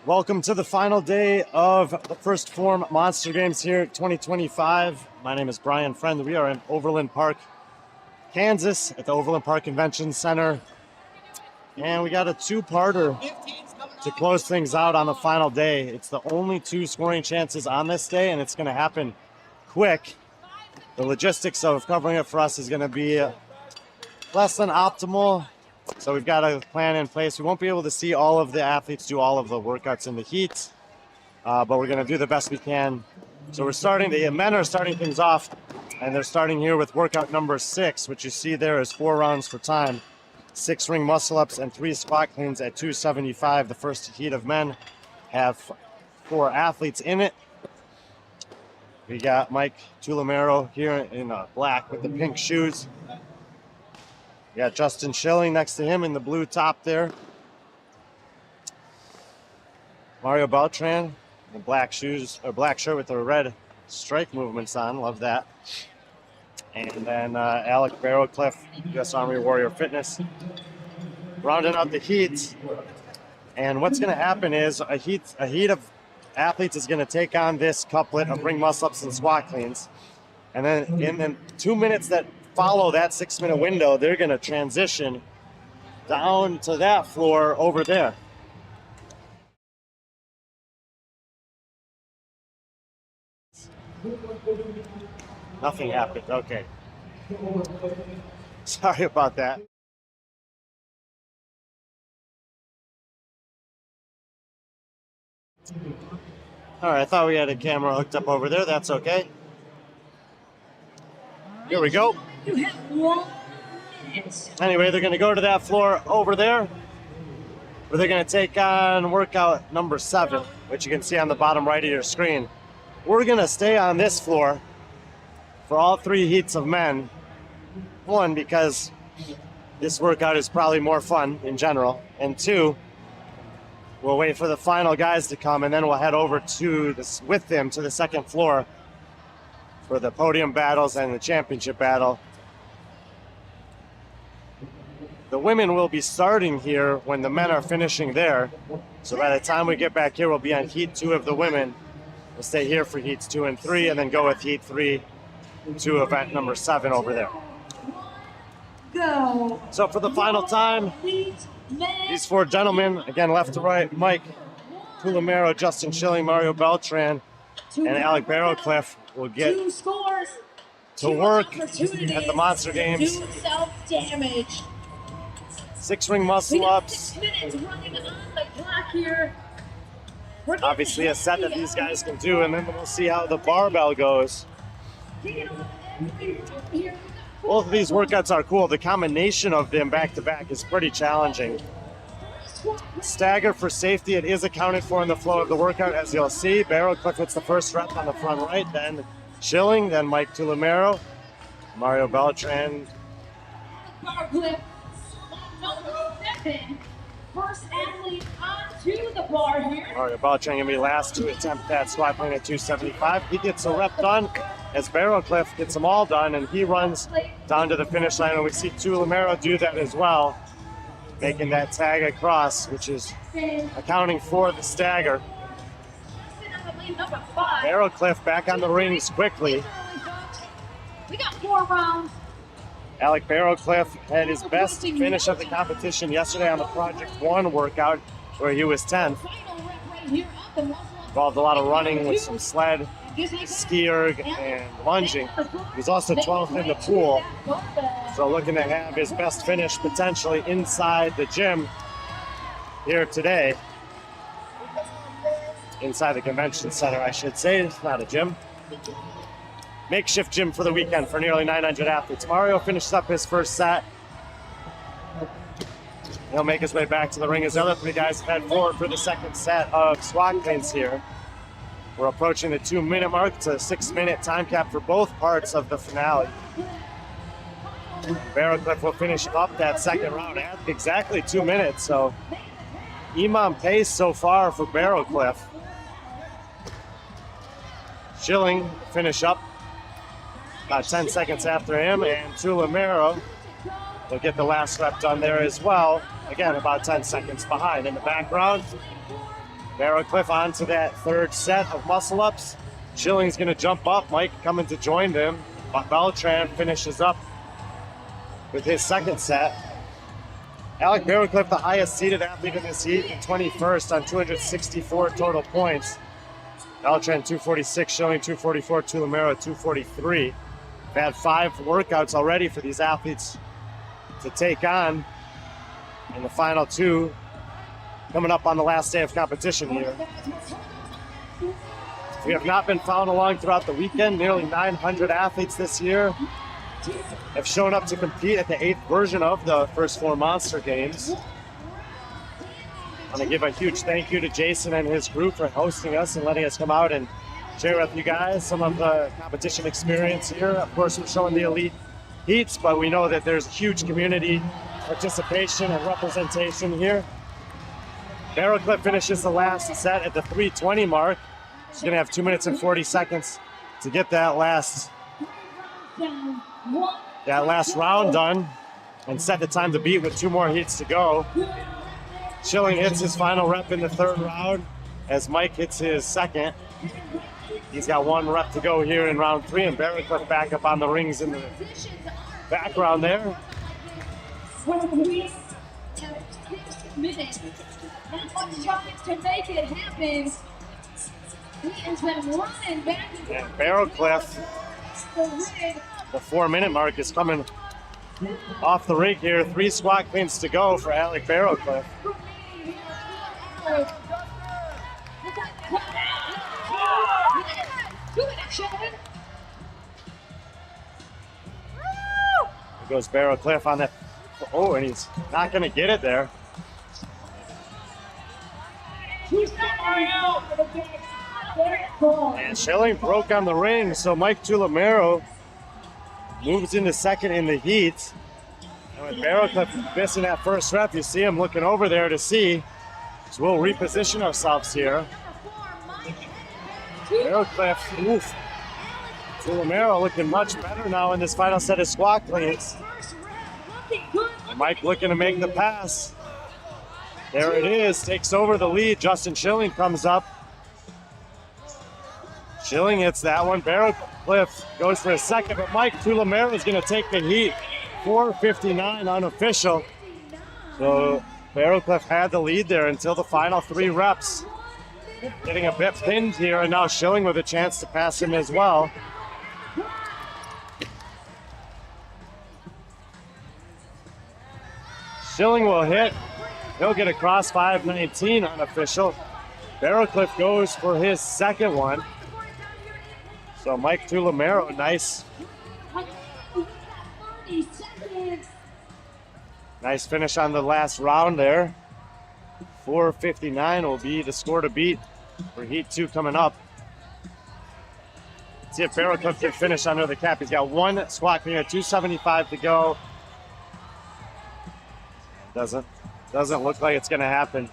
Welcome to the final day of the first Phorm Monster Games here 2025. My name is B.Friendly. We are in Overland Park, Kansas at the Overland Park Convention Center. And we got a two-parter to close things out on the final day. It's the only two scoring chances on this day, and it's going to happen quick. The logistics of covering it for us is going to be less than optimal. So we've got a plan in place. We won't be able to see all of the athletes do all of the workouts in the heat, but we're going to do the best we can. So we're starting, the men are starting things off, and they're starting here with workout number 6, which you see there is 4 rounds for time. 6 ring muscle ups and 3 squat cleans at 275. The first heat of men have 4 athletes in it. We got Mike Tulamero here in black with the pink shoes. We got Justin Schilling next to him in the blue top there. Mario Beltran in black shoes, or black shirt with the red strike movements on. Love that. And then Alec Barrowcliff, U.S. Army Warrior Fitness, rounding out the heat. And what's going to happen is a heat of athletes is going to take on this couplet of ring muscle ups and squat cleans. And then in the 2 minutes that follow that 6-minute window, they're going to transition down to that floor over there. Nothing happened. Okay. Sorry about that. All right, I thought we had a camera hooked up over there. That's okay. Here we go. You have 1 minute. Anyway, they're going to go to that floor over there, where they're going to take on workout number 7, which you can see on the bottom right of your screen. We're going to stay on this floor for all 3 heats of men. 1, because this workout is probably more fun in general, and 2, we'll wait for the final guys to come, and then we'll head over to this with them to the 2nd floor for the podium battles and the championship battle. The women will be starting here when the men are finishing there. So by the time we get back here, we'll be on heat 2 of the women. We'll stay here for heats 2 and 3, and then go with heat 3 to event number 7 over there. Go. So for the final time, these 4 gentlemen, again left to right, Mike Tulamero, Justin Schilling, Mario Beltran, and Alec Barrowcliff will get to work at the Monster Games. 6 ring muscle ups. Obviously a set that these guys can do, and then we'll see how the barbell goes. Both of these workouts are cool. The combination of them back to back is pretty challenging. Stagger for safety, it is accounted for in the flow of the workout, as you'll see. Barrowcliff hits the first rep on the front right, then Schilling, then Mike Tulamero, Mario Beltran. Barcliffe, number 7, first athlete onto the bar here. Mario Beltran gonna be last to attempt that squat clean at 275. He gets a rep done as Barrowcliff gets them all done, and he runs down to the finish line, and we see Tulamero do that as well, making that tag across, which is accounting for the stagger. Barrowcliff back on the rings quickly. We got 4 rounds. Alec Barrowcliff had his best finish of the competition yesterday on the Project 1 workout, where he was 10th. Involved a lot of running with some sled, ski erg, and lunging. He was also 12th in the pool. So looking to have his best finish potentially inside the gym here today. Inside the convention center, I should say. It's not a gym. Makeshift gym for the weekend for nearly 900 athletes. Mario finishes up his first set. He'll make his way back to the ring as the other 3 guys head forward for the 2nd set of squat cleans here. We're approaching the 2-minute mark. It's a 6-minute time cap for both parts of the finale. Barrowcliff will finish up that 2nd round at exactly 2 minutes. So imam pace so far for Barrowcliff. Schilling finish up about 10 seconds after him, and Tulamero will get the last rep done there as well. Again, about 10 seconds behind. In the background, Barrowcliff onto that third set of muscle ups. Schilling's going to jump up. Mike coming to join them. Beltran finishes up with his second set. Alec Barrowcliff, the highest seeded athlete in this heat, in 21st on 264 total points. Beltran 246, Schilling 244, Tulamero 243. We've had 5 workouts already for these athletes to take on, and the final 2 coming up on the last day of competition here. We have not been following along throughout the weekend. Nearly 900 athletes this year have shown up to compete at the 8th version of the first Phorm Monster Games. I want to give a huge thank you to Jason and his group for hosting us and letting us come out and share with you guys some of the competition experience here. Of course, we're showing the elite heats, but we know that there's huge community participation and representation here. Barrowcliff finishes the last set at the 3:20 mark. She's going to have 2 minutes and 40 seconds to get that last round done and set the time to beat with 2 more heats to go. Schilling hits his final rep in the 3rd round as Mike hits his 2nd. He's got 1 rep to go here in round 3, and Barrowcliff back up on the rings in the background there. 6 minutes. And what tries to make it happen. He has been running back and Barrowcliff, the 4-minute mark is coming off the rig here. 3 squat cleans to go for Alec Barrowcliff. Here goes Barrowcliff on that. Oh, and he's not going to get it there. And Schilling broke on the ring, so Mike Tulamero moves into 2nd in the heat. And with Barrowcliff missing that first rep, you see him looking over there to see. So we'll reposition ourselves here. Barrowcliff, oof. Tulamero looking much better now in this final set of squat cleans. Mike looking to make the pass. There it is, takes over the lead. Justin Schilling comes up. Schilling hits that one. Barrowcliff goes for a 2nd, but Mike Tulamero is going to take the heat. 4:59 unofficial. So Barrowcliff had the lead there until the final 3 reps. Getting a bit pinned here, and now Schilling with a chance to pass him as well. Schilling will hit. He'll get across 5:19 unofficial. Barrowcliff goes for his 2nd one. So Mike Tulamero, nice finish on the last round there. 4:59 will be the score to beat for Heat 2 coming up. Let's see if Barrowcliff can finish under the cap. He's got 1 squat clean at 2:75 to go. Doesn't look like it's going to happen.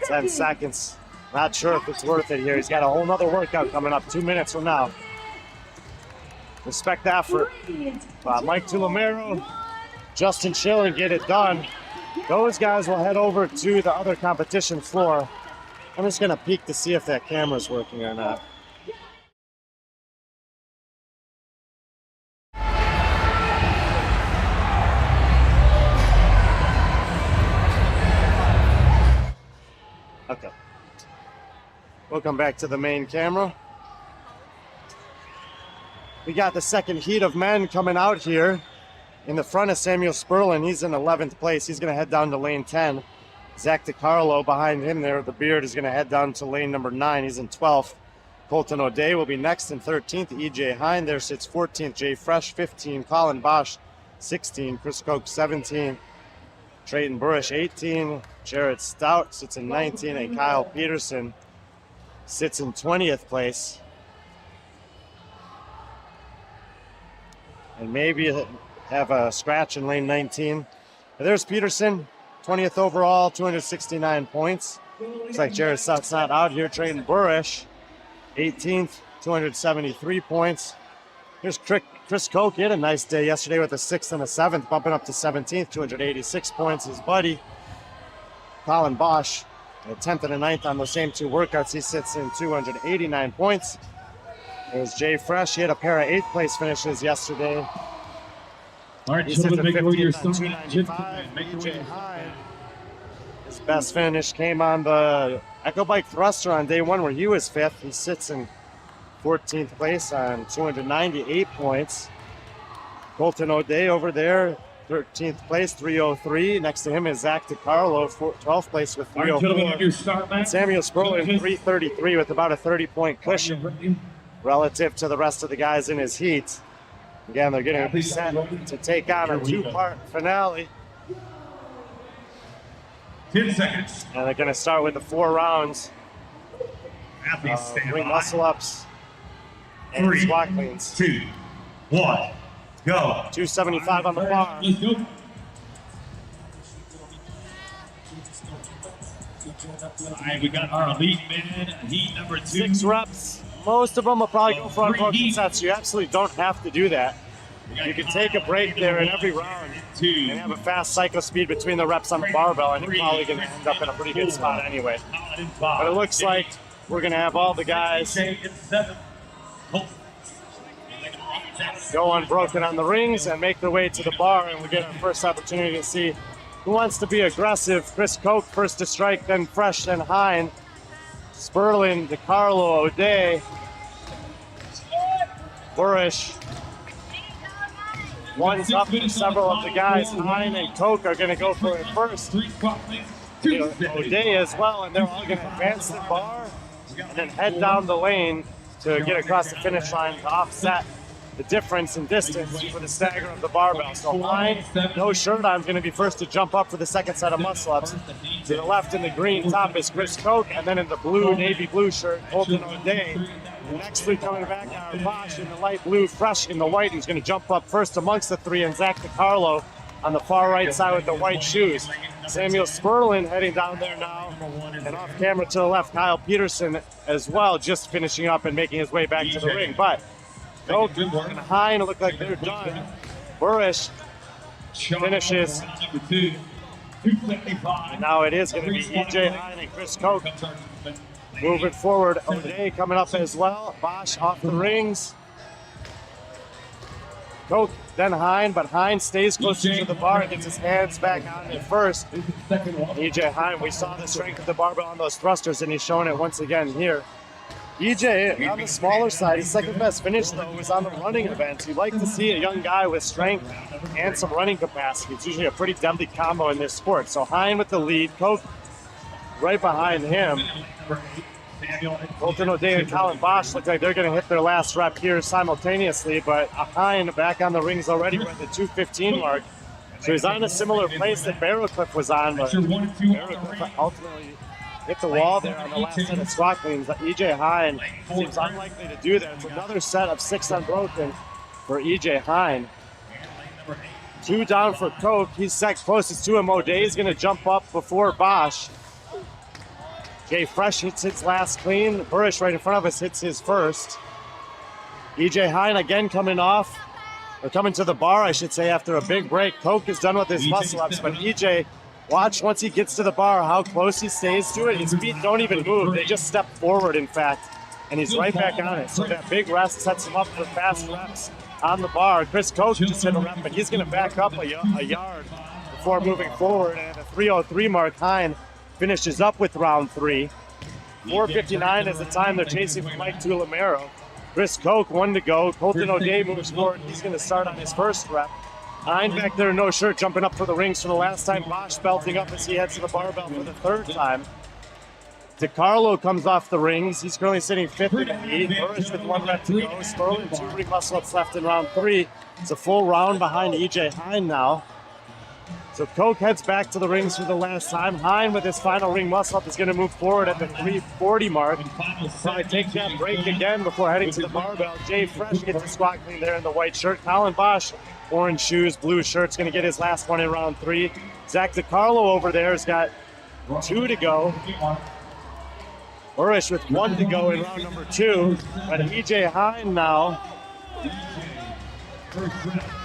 10 seconds. Not sure if it's worth it here. He's got a whole nother workout coming up 2 minutes from now. Respect the effort. Mike Tulamero, Justin Schilling get it done. Those guys will head over to the other competition floor. I'm just going to peek to see if that camera's working or not. Okay. We'll come back to the main camera. We got the 2nd heat of men coming out here. In the front of Samuel Sperlin, he's in 11th place. He's going to head down to lane 10. Zach DiCarlo behind him there, the beard, is going to head down to lane number 9. He's in 12th. Colton O'Day will be next in 13th. E.J. Hine there sits 14th. Jay Fresh 15. Colin Bosch 16. Chris Koch 17. Trayton Burrish 18. Jared Stout sits in 19. And Kyle Peterson sits in 20th place. And maybe have a scratch in lane 19. There's Peterson, 20th overall, 269 points. Looks like Jared Stout's not out here. Trayton Burrish, 18th, 273 points. Here's Chris Koch. He had a nice day yesterday with a 6th and a 7th, bumping up to 17th, 286 points. His buddy, Colin Bosch, The 10th and the 9th on those same two workouts, he sits in 289 points. There's Jay Fresh. He had a pair of 8th place finishes yesterday. All right, He sits gentlemen, at make way your 15th on start. 295. EJ Hang. His best finish came on the Echo Bike Thruster on day one, where he was 5th. He sits in 14th place on 298 points. Colton O'Day over there, 13th place, 303. Next to him is Zach DiCarlo, 12th place with All right, gentlemen, make your 304. start, man. Samuel Sperlin, 333 with about a 30-point cushion relative to the rest of the guys in his heat. Again, they're getting set to take on a two-part finale. 10 seconds. And they're going to start with the 4 rounds. Athletes stand Ring by. muscle-ups and 3, squat cleans. 2, 1, go. 275 on the bar. Let's go. All right, we got our elite men, heat number 2. 6 reps. Most of them will probably go for unbroken sets. You absolutely don't have to do that. You can take a break there in every round and have a fast cycle speed between the reps on the barbell, and you're probably going to end up in a pretty good spot anyway. But it looks like we're going to have all the guys go unbroken on the rings and make their way to the bar, and we get our first opportunity to see who wants to be aggressive. Chris Koch first to strike, then Fresh, then Hine. Sperlin, DiCarlo, O'Day, Burish. One's up for several of the guys. Hine and Koch are going to go for it first. O'Day as well, and they're all going to advance the bar and then head down the lane to get across the finish line to offset the difference in distance for the stagger of the barbell. So Hine, no shirt on, is going to be first to jump up for the second set of muscle-ups. To the left in the green top is Chris Koch, and then in the blue, navy blue shirt, Colton O'Day. Next three coming back are Bosch in the light blue, Fresh in the white, who's going to jump up first amongst the three, and Zach DiCarlo on the far right side with the white shoes. Samuel Sperlin heading down there now, and off camera to the left, Kyle Peterson as well, just finishing up and making his way back to the ring. But Koch and Hine look like they're done. Burish finishes. And now it is going to be EJ Hine and Chris Koch moving forward. O'Day coming up as well. Bosch off the rings. Koch, then Hine, but Hine stays closer to the bar and gets his hands back on it first. EJ Hine, we saw the strength of the barbell on those thrusters, and he's showing it once again here. EJ, on the smaller side, his second best finish, though, was on the running events. You'd like to see a young guy with strength and some running capacity. It's usually a pretty deadly combo in this sport. So Hine with the lead, Koch right behind him. Colton O'Day and Colin Bosch look like they're going to hit their last rep here simultaneously, but Hine back on the rings already with the 2:15 mark. So he's on a similar place that Barrowcliff was on, but Barrowcliff ultimately hit the wall there on the last set of squat cleans. EJ Hine seems unlikely to do that. It's another set of 6 unbroken for EJ Hine. 2 down for Koch. He's set closest to him. O'Day is going to jump up before Bosch. Jay Fresh hits his last clean. Burish right in front of us hits his first. EJ Hine again coming off, or coming to the bar, I should say, after a big break. Koch is done with his muscle-ups, but EJ, watch once he gets to the bar how close he stays to it. His feet don't even move. They just step forward, in fact, and he's right back on it. So that big rest sets him up for fast reps on the bar. Chris Koch just hit a rep, but he's going to back up a yard before moving forward. And at the 3:03 mark, Hine finishes up with round 3. 4:59 is the time they're chasing from Mike Tulamero. Chris Koch, 1 to go. Colton O'Day moves forward. He's going to start on his first rep. Hine back there, no shirt, jumping up for the rings for the last time. Bosch belting up as he heads to the barbell for the 3rd time. DiCarlo comes off the rings. He's currently sitting 5th in the heat. Burish with 1 rep to go. Sperlin, 2 ring muscle-ups left in round 3. It's a full round behind EJ Hine now. So Koch heads back to the rings for the last time. Hine with his final ring muscle-up is going to move forward at the 3:40 mark. Probably take that break again before heading to the barbell. Jay Fresh gets a squat clean there in the white shirt. Colin Bosch, orange shoes, blue shirt's going to get his last one in round 3. Zach DiCarlo over there has got 2 to go. Burish with 1 to go in round number 2. But EJ Hine now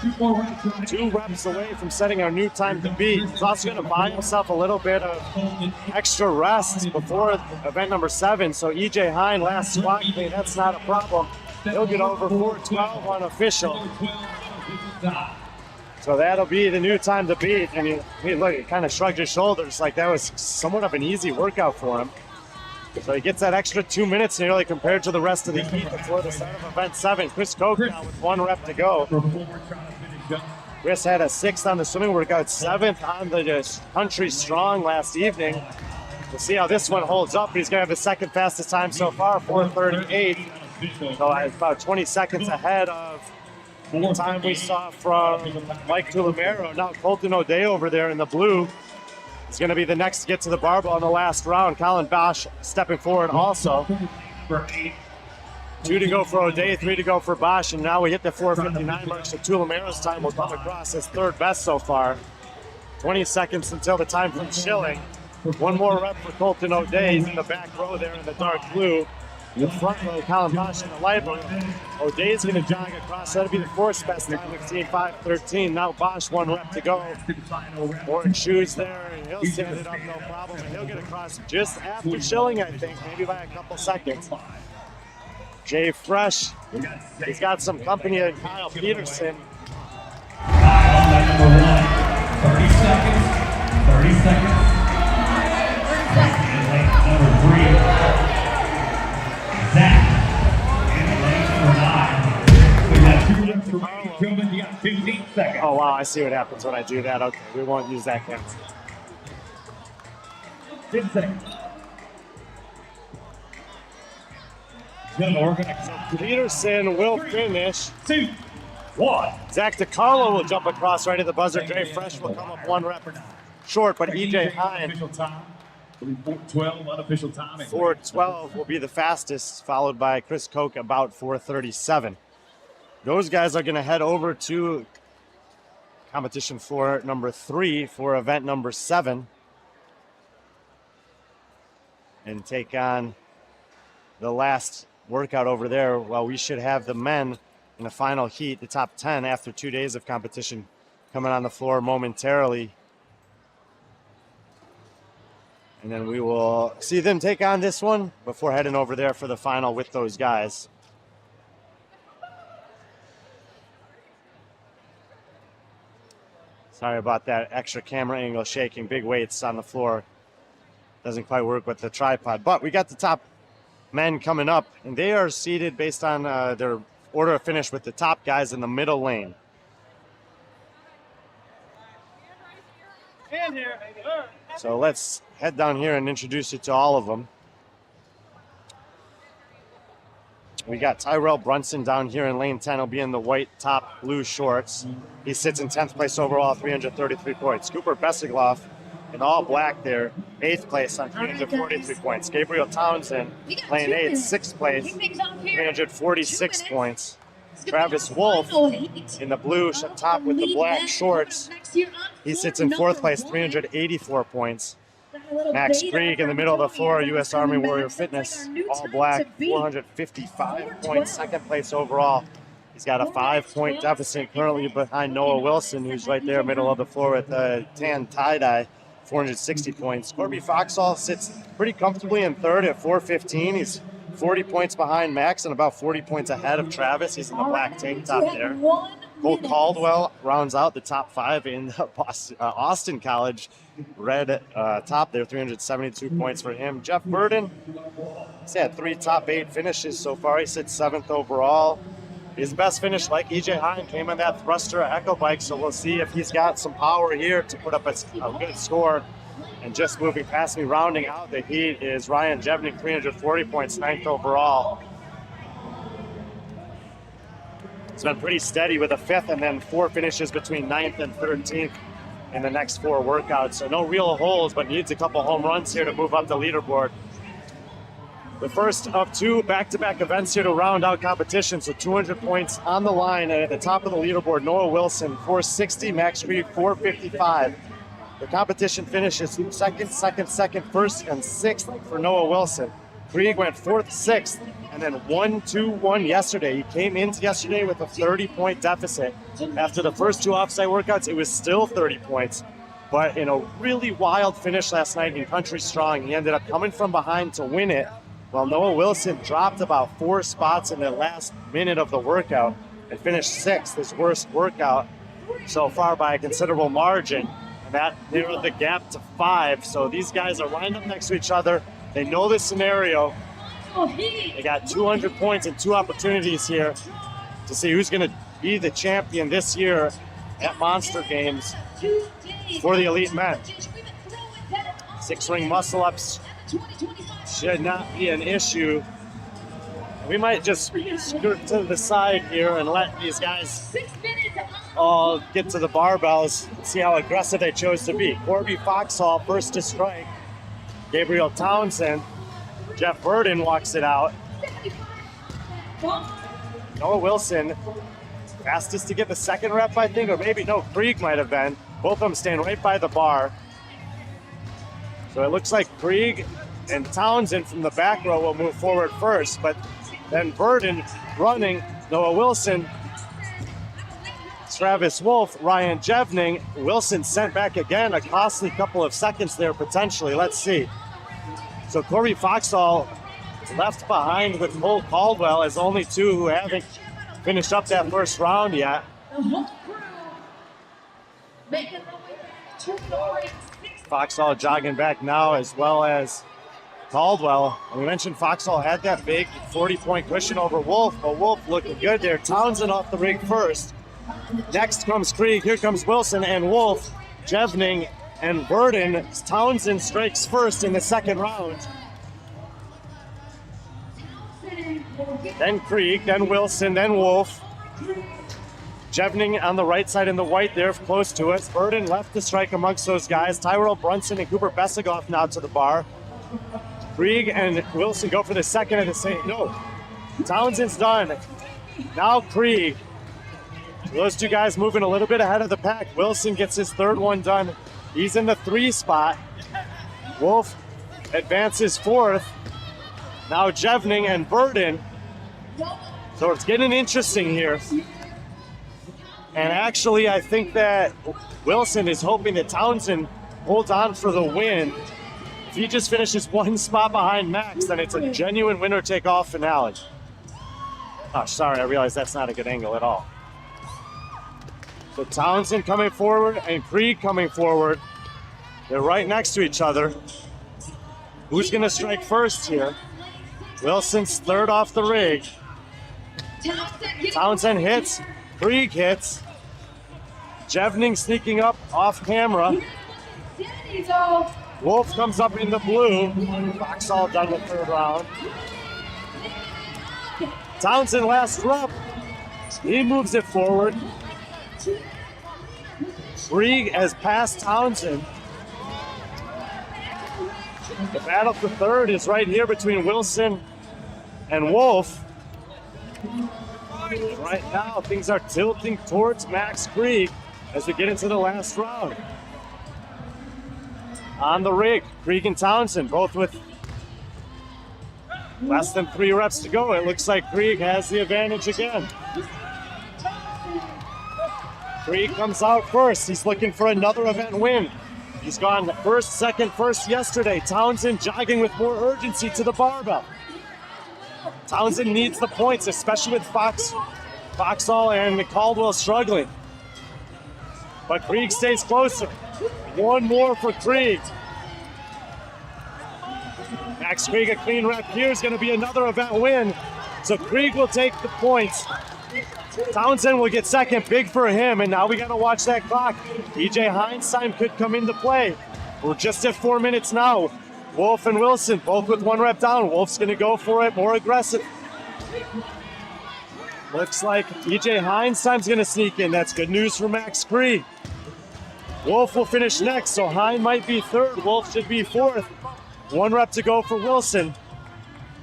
2 more reps. 2 reps away from setting our new time to beat. He's also going to buy himself a little bit of extra rest before event number 7. So EJ Hine, last squat clean, that's not a problem. He'll get over 4:12 on official. So that'll be the new time to beat. And he look, he kind of shrugged his shoulders like that was somewhat of an easy workout for him. So he gets that extra 2 minutes nearly compared to the rest of the heat before the start of event 7. Chris Koch now with 1 rep to go. Chris had a 6th on the swimming workout, 7th on the country strong last evening. We'll see how this one holds up. He's going to have the 2nd fastest time so far, 4:38. So about 20 seconds ahead of the time we saw from Mike Tulamero. Now Colton O'Day over there in the blue is going to be the next to get to the barbell in the last round. Colin Bosch stepping forward also. 2 to go for O'Day, 3 to go for Bosch, and now we hit the 4:59 mark, so Tulamero's time will come across as 3rd best so far. 20 seconds until the time from Schilling. 1 more rep for Colton O'Day. He's in the back row there in the dark blue. In the front row, Colin Bosch in the light blue. O'Day's going to jog across. That'll be the 4th best time, 5:13. Now Bosch 1 rep to go. Orange shoes there, and he'll stand it up no problem. And he'll get across just after Schilling, I think, maybe by a couple seconds. Jay Fresh, he's got some company of Kyle Peterson. 30 seconds. 30 seconds. Number 3. Zach. And lane number 9. We got 2 reps remaining. Gentlemen, you got 15 seconds. Oh, wow, I see what happens when I do that. Okay, we won't use that camera. 10 seconds. Gentlemen, we're going to... Peterson will finish. 2, 1. Zach DiCarlo will jump across right at the buzzer. Jay Fresh will come up 1 rep short, but EJ Hine, Official time. 4:12 unofficial time. 4:12 will be the fastest, followed by Chris Koch about 4:37. Those guys are going to head over to competition floor number 3 for event number 7 and take on the last workout over there. Well, we should have the men in the final heat, the top 10 after 2 days of competition, coming on the floor momentarily. And then we will see them take on this one before heading over there for the final with those guys. Sorry about that extra camera angle shaking. Big weights on the floor. Doesn't quite work with the tripod. But we got the top men coming up, and they are seated based on their order of finish with the top guys in the middle lane. So let's head down here and introduce you to all of them. We got Tyrell Brunson down here in lane 10. He'll be in the white top, blue shorts. He sits in 10th place overall, 333 points. Cooper Bessigloff in all black there, 8th place on 343 points. Gabriel Townsend, lane 8, 6th place, 346 points. Travis Wolf in the blue top with the black shorts. He sits in 4th place, 384 points. Max Krieg in the middle of the floor, U.S. Army Warrior Fitness, all black, 455 points, 2nd place overall. He's got a 5-point deficit currently behind Noah Wilson, who's right there, middle of the floor with the tan tie-dye, 460 points. Corby Foxall sits pretty comfortably in 3rd at 415. He's 40 points behind Max and about 40 points ahead of Travis. He's in the black tank top there. Cole Caldwell rounds out the top 5 in the Austin College red top there, 372 points for him. Jeff Burden, he's had 3 top 8 finishes so far. He sits 7th overall. His best finish, like EJ Hine, came on that thruster Echo bike, so we'll see if he's got some power here to put up a good score. And just moving past me, rounding out the heat, is Ryan Jevnik, 340 points, 9th overall. It's been pretty steady with a 5th and then 4 finishes between 9th and 13th in the next 4 workouts. So no real holes, but needs a couple home runs here to move up the leaderboard. The first of 2 back-to-back events here to round out competition. So 200 points on the line, and at the top of the leaderboard, Noah Wilson, 460, Max Krieg, 455. The competition finishes 2nd, 2nd, 2nd, 1st, and 6th for Noah Wilson. Krieg went 4th, 6th, and then 1-2-1 yesterday. He came into yesterday with a 30-point deficit. After the first 2 offsite workouts, it was still 30 points. But in a really wild finish last night in Country Strong, he ended up coming from behind to win it, while Noah Wilson dropped about 4 spots in the last minute of the workout and finished 6th, his worst workout so far by a considerable margin. And that narrowed the gap to 5. So these guys are lined up next to each other. They know the scenario. They got 200 points and 2 opportunities here to see who's going to be the champion this year at Monster Games for the elite men. 6-ring muscle ups should not be an issue. We might just skirt to the side here and let these guys all get to the barbells and see how aggressive they chose to be. Corby Foxhall first to strike. Gabriel Townsend. Jeff Burden walks it out. Noah Wilson, fastest to get the 2nd rep, I think, or maybe no, Krieg might have been. Both of them staying right by the bar. So it looks like Krieg and Townsend from the back row will move forward first, but then Burden running, Noah Wilson, Travis Wolf, Ryan Jevning. Wilson sent back again, a costly couple of seconds there potentially. Let's see. So Corby Foxhall left behind with Cole Caldwell as only 2 who haven't finished up that first round yet. Foxhall jogging back now, as well as Caldwell. And we mentioned Foxhall had that big 40-point cushion over Wolf, but Wolf looking good there. Townsend off the rig first. Next comes Krieg, here comes Wilson and Wolf, Jevning and Burden. Townsend strikes first in the 2nd round. Then Krieg, then Wilson, then Wolf. Jevning on the right side in the white there, close to us. Burden left to strike amongst those guys. Tyrell Brunson and Cooper Besigoff now to the bar. Krieg and Wilson go for the 2nd of the same. No, Townsend's done. Now Krieg. Those 2 guys moving a little bit ahead of the pack. Wilson gets his 3rd one done. He's in the 3 spot. Wolf advances 4th. Now Jevning and Burden. So it's getting interesting here. And actually, I think that Wilson is hoping that Townsend holds on for the win. If he just finishes 1 spot behind Max, then it's a genuine winner-take-all finale. Oh, sorry, I realize that's not a good angle at all. So Townsend coming forward and Krieg coming forward. They're right next to each other. Who's going to strike first here? Wilson's 3rd off the rig. Townsend hits. Krieg hits. Jevning sneaking up off camera. Wolf comes up in the blue. Foxhall done the 3rd round. Townsend last rep. He moves it forward. Krieg has passed Townsend. The battle for 3rd is right here between Wilson and Wolf. And right now, things are tilting towards Max Krieg as we get into the last round. On the rig, Krieg and Townsend, both with less than 3 reps to go. It looks like Krieg has the advantage again. Krieg comes out first. He's looking for another event win. He's gone 1st, 2nd, 1st yesterday. Townsend jogging with more urgency to the barbell. Townsend needs the points, especially with Foxhall and Caldwell struggling. But Krieg stays closer. 1 more for Krieg. Max Krieg, a clean rep here, is going to be another event win. So Krieg will take the points. Townsend will get 2nd, big for him, and now we got to watch that clock. EJ Hines' time could come into play. We're just at 4 minutes now. Wolf and Wilson, both with 1 rep down. Wolf's going to go for it, more aggressive. Looks like EJ Hines' time's going to sneak in. That's good news for Max Krieg. Wolf will finish next, so Hines might be 3rd. Wolf should be 4th. 1 rep to go for Wilson.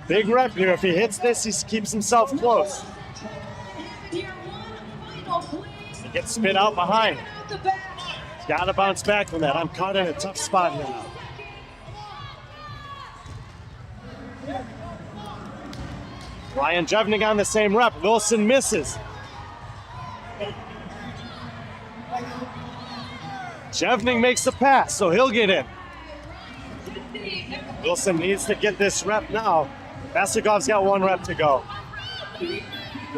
Big rep here. If he hits this, he keeps himself close. He gets spit out behind. He's got to bounce back from that. I'm caught in a tough spot here now. Ryan Jevning on the same rep. Wilson misses. Jevning makes the pass, so he'll get in. Wilson needs to get this rep now. Vasigov's got 1 rep to go.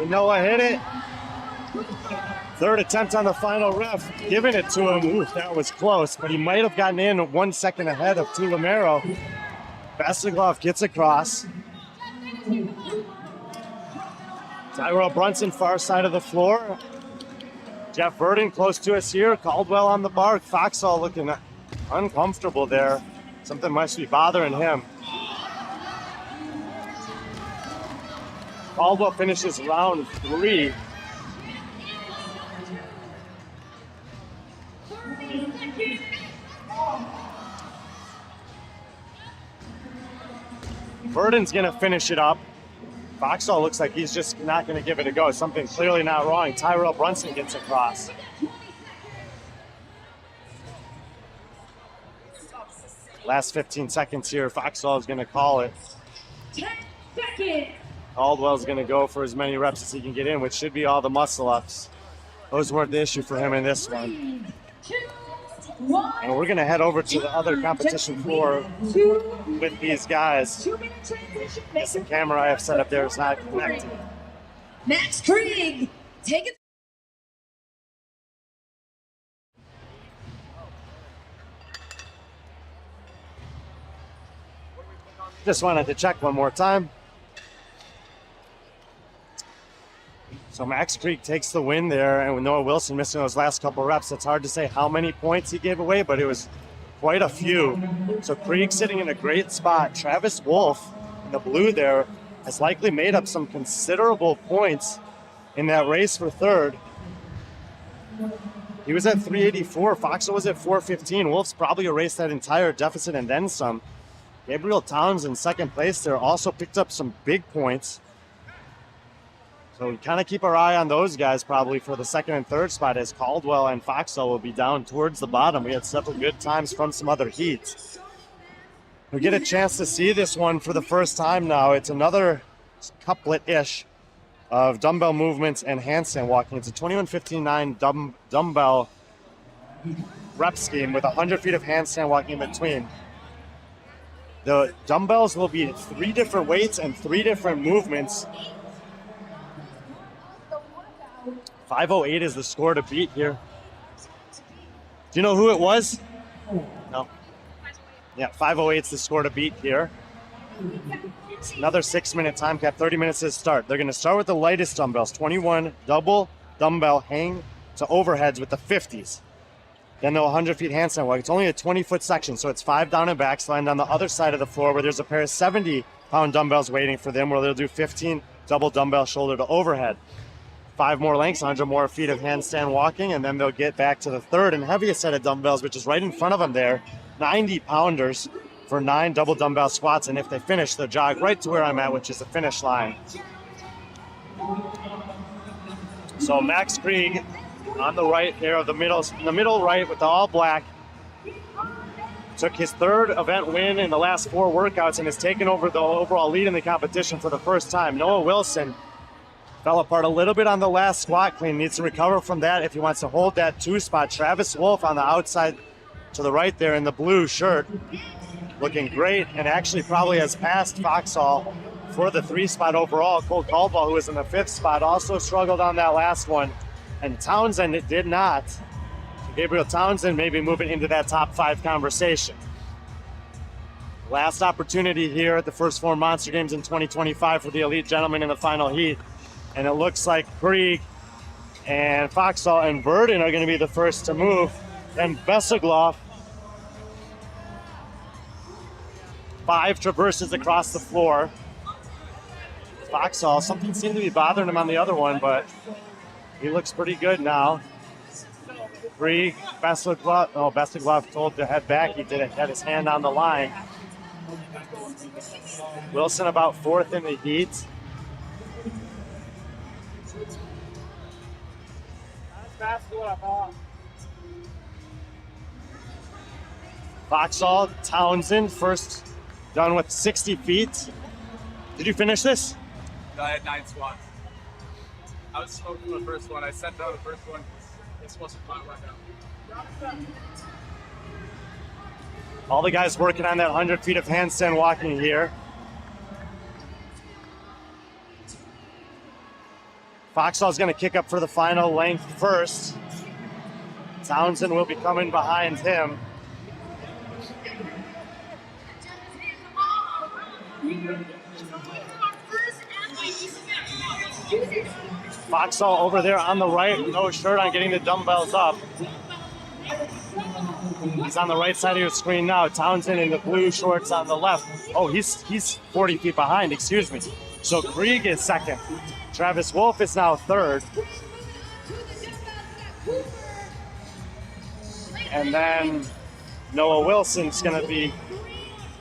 Noah hit it. Third attempt on the final rep, giving it to him. Ooh, that was close, but he might have gotten in 1 second ahead of Tulamero. Vasigov gets across. Tyrell Brunson, far side of the floor. Jeff Verdon close to us here. Caldwell on the bar. Foxall looking uncomfortable there. Something must be bothering him. Caldwell finishes round 3. Verdon's gonna finish it up. Foxall looks like he's just not gonna give it a go. Something clearly not wrong. Tyrell Brunson gets across. Last 15 seconds here. Foxall is gonna call it. 10 seconds. Caldwell's gonna go for as many reps as he can get in, which should be all the muscle ups. Those weren't the issue for him in this one. 3, 2, 1. And we're gonna head over to the other competition floor with these guys. 2-minute transition. Yes, the camera I have set up there is not connected. Max Krieg, take it. Just wanted to check one more time. So Max Krieg takes the win there, and with Noah Wilson missing those last couple reps, it's hard to say how many points he gave away, but it was quite a few. So Krieg sitting in a great spot. Travis Wolf in the blue there has likely made up some considerable points in that race for third. He was at 384. Foxall was at 415. Wolf's probably erased that entire deficit and then some. Gabriel Towns in second place there also picked up some big points. So we kind of keep our eye on those guys probably for the second and third spot, as Caldwell and Foxall will be down towards the bottom. We had several good times from some other heats. We get a chance to see this one for the first time now. It's another couplet-ish of dumbbell movements and handstand walking. It's a 21:15.9 dumbbell rep scheme with 100 feet of handstand walking in between. The dumbbells will be 3 different weights and 3 different movements. 508 is the score to beat here. Do you know who it was? No. Yeah, 508 is the score to beat here. It's another 6-minute time cap, 30 minutes to start. They're going to start with the lightest dumbbells, 21 double dumbbell hang to overheads with the 50s. Then the 100 feet handstand walk. It's only a 20-foot section, so it's 5 down and back. Land on the other side of the floor where there's a pair of 70-pound dumbbells waiting for them, where they'll do 15 double dumbbell shoulder to overhead. 5 more lengths, 100 more feet of handstand walking, and then they'll get back to the third and heaviest set of dumbbells, which is right in front of them there, 90-pounders for 9 double dumbbell squats. And if they finish, they'll jog right to where I'm at, which is the finish line. So Max Krieg on the right there of the middle right with the all black, took his 3rd event win in the last 4 workouts and has taken over the overall lead in the competition for the first time. Noah Wilson fell apart a little bit on the last squat clean, needs to recover from that if he wants to hold that 2 spot. Travis Wolf on the outside to the right there in the blue shirt, looking great, and actually probably has passed Foxall for the 3 spot overall. Cole Caldwell, who was in the 5th spot, also struggled on that last one, and Townsend did not. Gabriel Townsend maybe moving into that top 5 conversation. Last opportunity here at the first Phorm Monster Games in 2025 for the elite gentlemen in the final heat. And it looks like Krieg and Foxall and Verdon are going to be the first to move. Then Vasiglov, 5 traverses across the floor. Foxall, something seemed to be bothering him on the other one, but he looks pretty good now. Krieg, Vasiglov told to head back. He had his hand on the line. Wilson about 4th in the heat. Foxall, Townsend, first done with 60 feet. Did you finish this? No, I had 9 squats. I was smoking the first one. I sent out the first one. This wasn't my workout. All the guys working on that 100 feet of handstand walking here. Foxall's going to kick up for the final length first. Townsend will be coming behind him. Foxall over there on the right, no shirt on, getting the dumbbells up. He's on the right side of your screen now. Townsend in the blue shorts on the left. Oh, he's 40 feet behind, excuse me. So Krieg is second. Travis Wolf is now third. And then Noah Wilson's gonna be,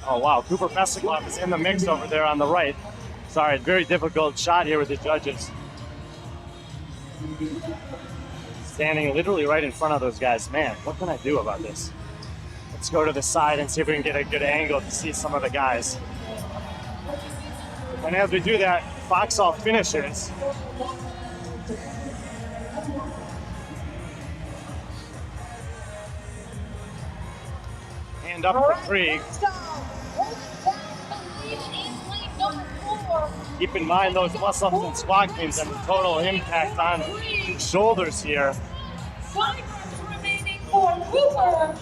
oh wow, Cooper Vesikov is in the mix over there on the right. Sorry, very difficult shot here with the judges. Standing literally right in front of those guys. Man, what can I do about this? Let's go to the side and see if we can get a good angle to see some of the guys. And as we do that, Foxall finishes. Hand up for Krieg. Keep in mind those muscle-ups and squat games and the total impact on shoulders here. 5 reps remaining for Cooper.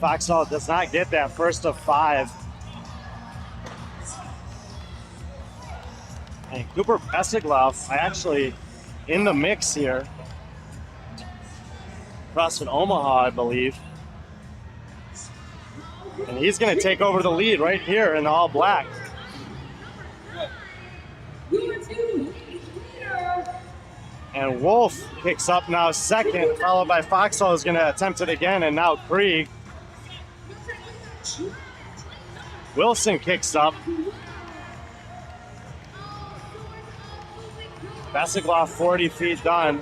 Foxall does not get that first of 5. And Cooper Vesikov, actually in the mix here. CrossFit Omaha, I believe. And he's going to take over the lead right here in all black. And Wolf picks up now second, followed by Foxall, who's going to attempt it again, and now Krieg. Wilson kicks up. Vesikov 40 feet done.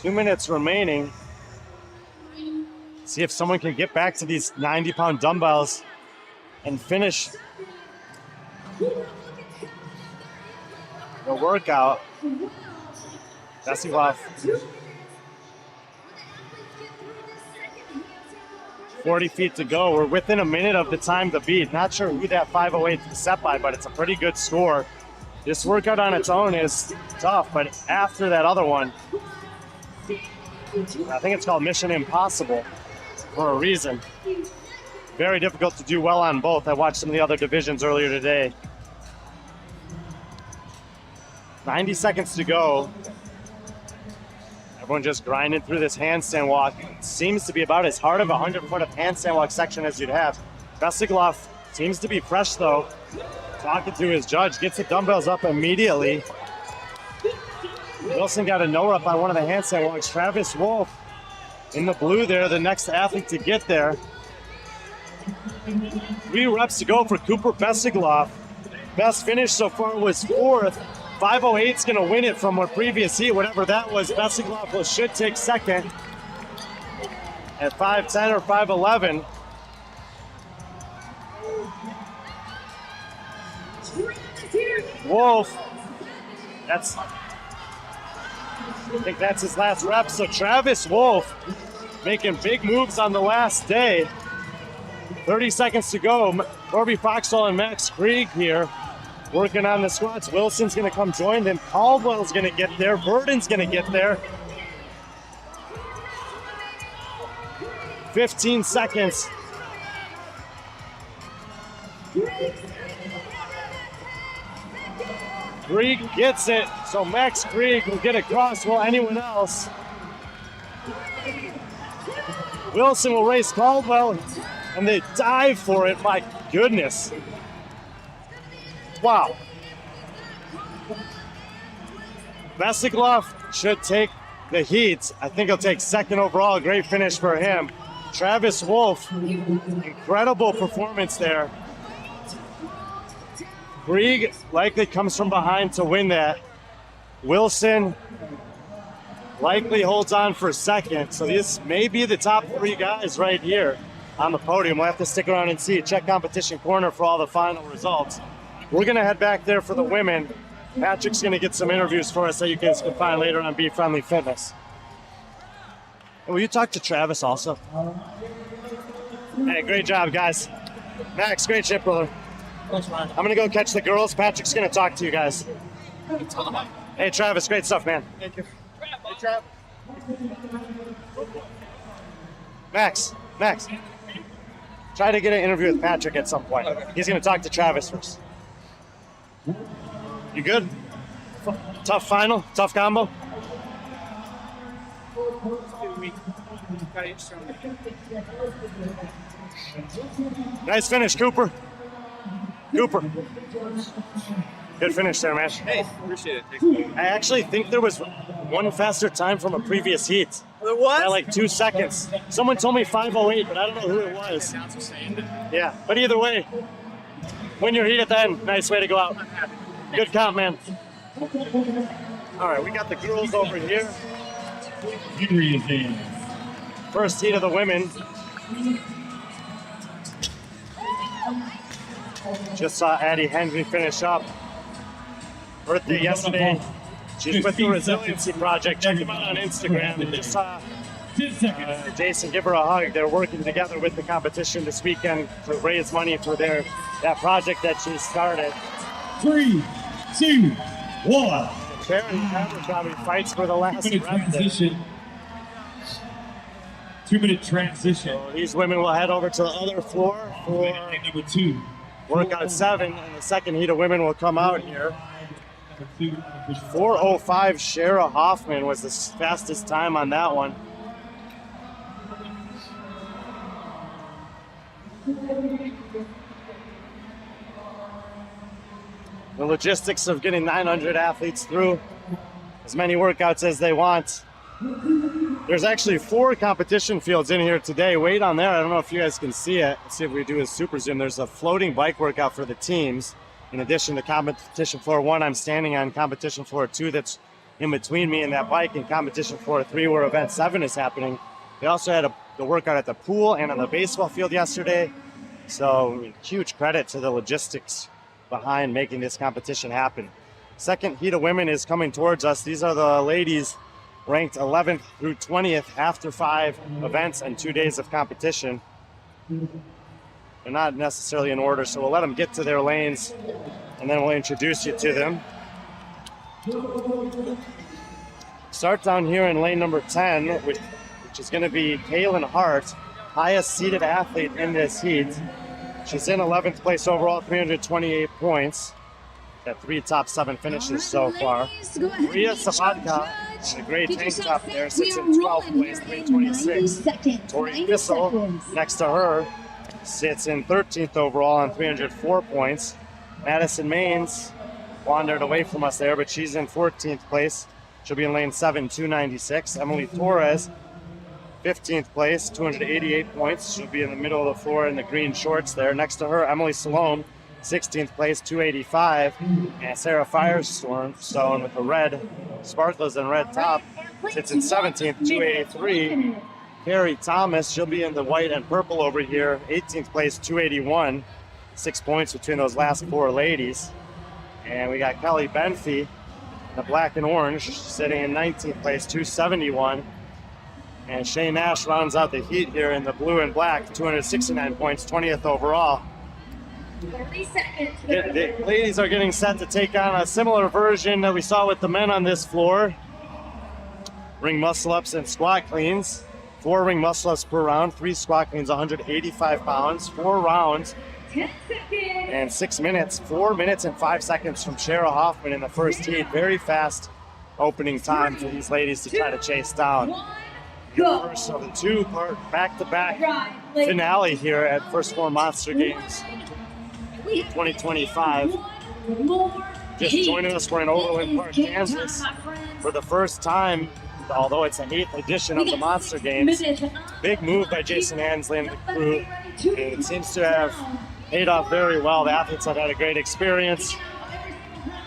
2 minutes remaining. See if someone can get back to these 90-pound dumbbells and finish the workout. Vesikov 40 feet to go. We're within a minute of the time to beat. Not sure who that 5:08 is set by, but it's a pretty good score. This workout on its own is tough, but after that other one, I think it's called Mission Impossible for a reason. Very difficult to do well on both. I watched some of the other divisions earlier today. 90 seconds to go. Everyone just grinding through this handstand walk. It seems to be about as hard of a 100-foot of handstand walk section as you'd have. Vesikov seems to be fresh though. Talking to his judge, gets the dumbbells up immediately. Wilson got a no up on one of the handstand walks. Travis Wolf in the blue there, the next athlete to get there. 3 reps to go for Cooper Vesikov. Best finish so far was 4th. 5:08's gonna win it from a previous heat, whatever that was. Vesikov should take second at 5:10 or 5:11. Wolf, I think that's his last rep. So Travis Wolf making big moves on the last day. 30 seconds to go. Corby Foxall and Max Krieg here working on the squats. Wilson's gonna come join them. Caldwell's gonna get there. Burden's gonna get there. 15 seconds. Krieg gets it, so Max Krieg will get across. Will anyone else? Wilson will race Caldwell, and they dive for it. My goodness. Wow. Vesikov should take the heat. I think he'll take second overall. Great finish for him. Travis Wolf, incredible performance there. Krieg likely comes from behind to win that. Wilson likely holds on for second. So this may be the top 3 guys right here on the podium. We'll have to stick around and see. Check Competition Corner for all the final results. We're going to head back there for the women. Patrick's going to get some interviews for us that you guys can find later on B.Friendly Fitness. And will you talk to Travis also? Hey, great job, guys. Max, great shit, brother. Thanks, man. I'm going to go catch the girls. Patrick's going to talk to you guys. Hey, Travis, great stuff, man. Thank you. Hey, Trav. Max, try to get an interview with Patrick at some point. He's going to talk to Travis first. You good? Tough final? Tough combo? Nice finish, Cooper. Good finish there, man. Hey, appreciate it. Thanks. I actually think there was one faster time from a previous heat. There was? By like 2 seconds. Someone told me 5:08, but I don't know who it was. Yeah, but either way, win your heat at the end. Nice way to go out. Good count, man. All right, we got the girls over here. First heat of the women. Just saw Addie Henry finish up. Birthday yesterday. She's with the Resiliency Project. Check them out on Instagram. Just saw Jason give her a hug. They're working together with the competition this weekend to raise money for that project that she started. 3, 2, 1. Karen Hammer probably fights for the last 2-minute rep there. transition. 2-minute transition. So these women will head over to the other floor for Number 2. workout 7, and the second heat of women will come out here. 4:05 Shara Hoffman was the fastest time on that one. The logistics of getting 900 athletes through as many workouts as they want. There's actually 4 competition fields in here today. Wait on there. I don't know if you guys can see it. Let's see if we do a super zoom. There's a floating bike workout for the teams. In addition to competition floor 1, I'm standing on competition floor 2 that's in between me and that bike, and competition floor 3 where event 7 is happening. They also had the workout at the pool and on the baseball field yesterday. So huge credit to the logistics behind making this competition happen. Second heat of women is coming towards us. These are the ladies ranked 11th through 20th after 5 events and 2 days of competition. They're not necessarily in order, so we'll let them get to their lanes and then we'll introduce you to them. Start down here in lane number 10, which is going to be Kaylin Hart, highest seeded athlete in this heat. She's in 11th place overall, 328 points. Got 3 top 7 finishes so far. Maria Sabatka, in a gray tank top there, sits in 12th place, 326. Tori Thistle, next to her, sits in 13th overall on 304 points. Madison Maines wandered away from us there, but she's in 14th place. She'll be in lane 7, 296. Emily Torres, 15th place, 288 points. She'll be in the middle of the floor in the green shorts there. Next to her, Emily Salome, 16th place, 285. And Sarah Firestone with the red sparklers and red top sits in 17th, 283. Carrie Thomas, she'll be in the white and purple over here, 18th place, 281. 6 points between those last 4 ladies. And we got Kelly Benfey, the black and orange, sitting in 19th place, 271. And Shane Nash rounds out the heat here in the blue and black, 269 points, 20th overall. 30 seconds. The ladies are getting set to take on a similar version that we saw with the men on this floor. Ring muscle ups and squat cleans. 4 ring muscle ups per round, 3 squat cleans, 185 pounds, 4 rounds, 10 seconds. and 6 minutes. 4 minutes and 5 seconds from Shara Hoffman in the first heat. Very fast opening time for these ladies to try to chase down. 1, go. First of the 2-part back-to-back Right, ladies. finale here at First Phorm Monster Games We have 2025. one more Just heat. joining us, we're in Overland Park, It is game Kansas, time, my friends. for the first time, although it's the 8th edition of the Monster Games. Big move by Jason Ansley and the crew. It seems to have paid off very well. The athletes have had a great experience.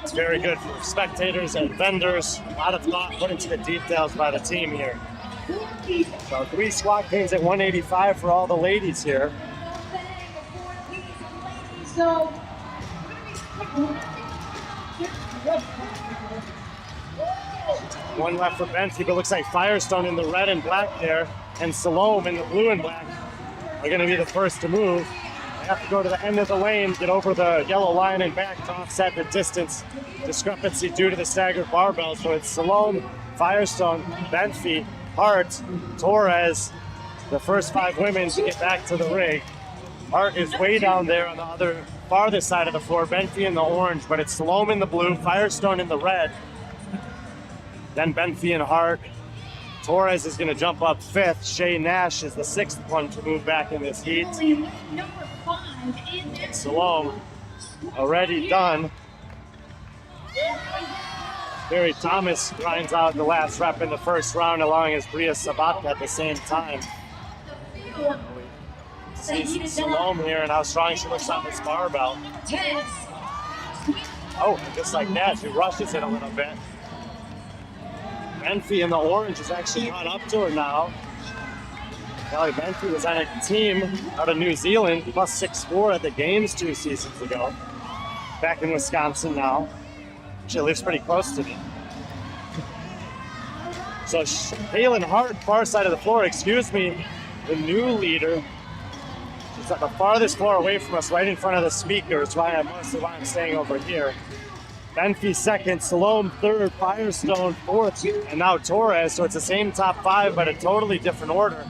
It's very good for spectators and vendors. A lot of thought put into the details by the team here. So 3 squat cleans at 185 for all the ladies here. So, One left for Benfi, but looks like Firestone in the red and black there, and Salome in the blue and black are going to be the first to move. They have to go to the end of the lane, get over the yellow line and back to offset the distance discrepancy due to the staggered barbell. So it's Salome, Firestone, Benfi, Hart, Torres, the first 5 women to get back to the ring. Hart is way down there on the other farthest side of the floor, Benfi in the orange, but it's Salome in the blue, Firestone in the red. Then Benfi and Hart. Torres is going to jump up 5th. Shay Nash is the 6th one to move back in this heat. number 5 in there. Salome already done. Barry Thomas grinds out the last rep in the first round, along as Bria Sabatka at the same time. See Salome here and how strong she looks on this barbell. Oh, just like that, she rushes it a little bit. Benfi in the orange is actually caught up to her now. Kelly Benfi was on a team out of New Zealand, plus 6'4" at the games 2 seasons ago. Back in Wisconsin now. She lives pretty close to me. So Kaylin Hart, far side of the floor, excuse me, the new leader. She's at the farthest floor away from us, right in front of the speakers, why I'm staying over here. Benfi 2nd, Salome 3rd, Firestone 4th, and now Torres. So it's the same top 5, but a totally different order.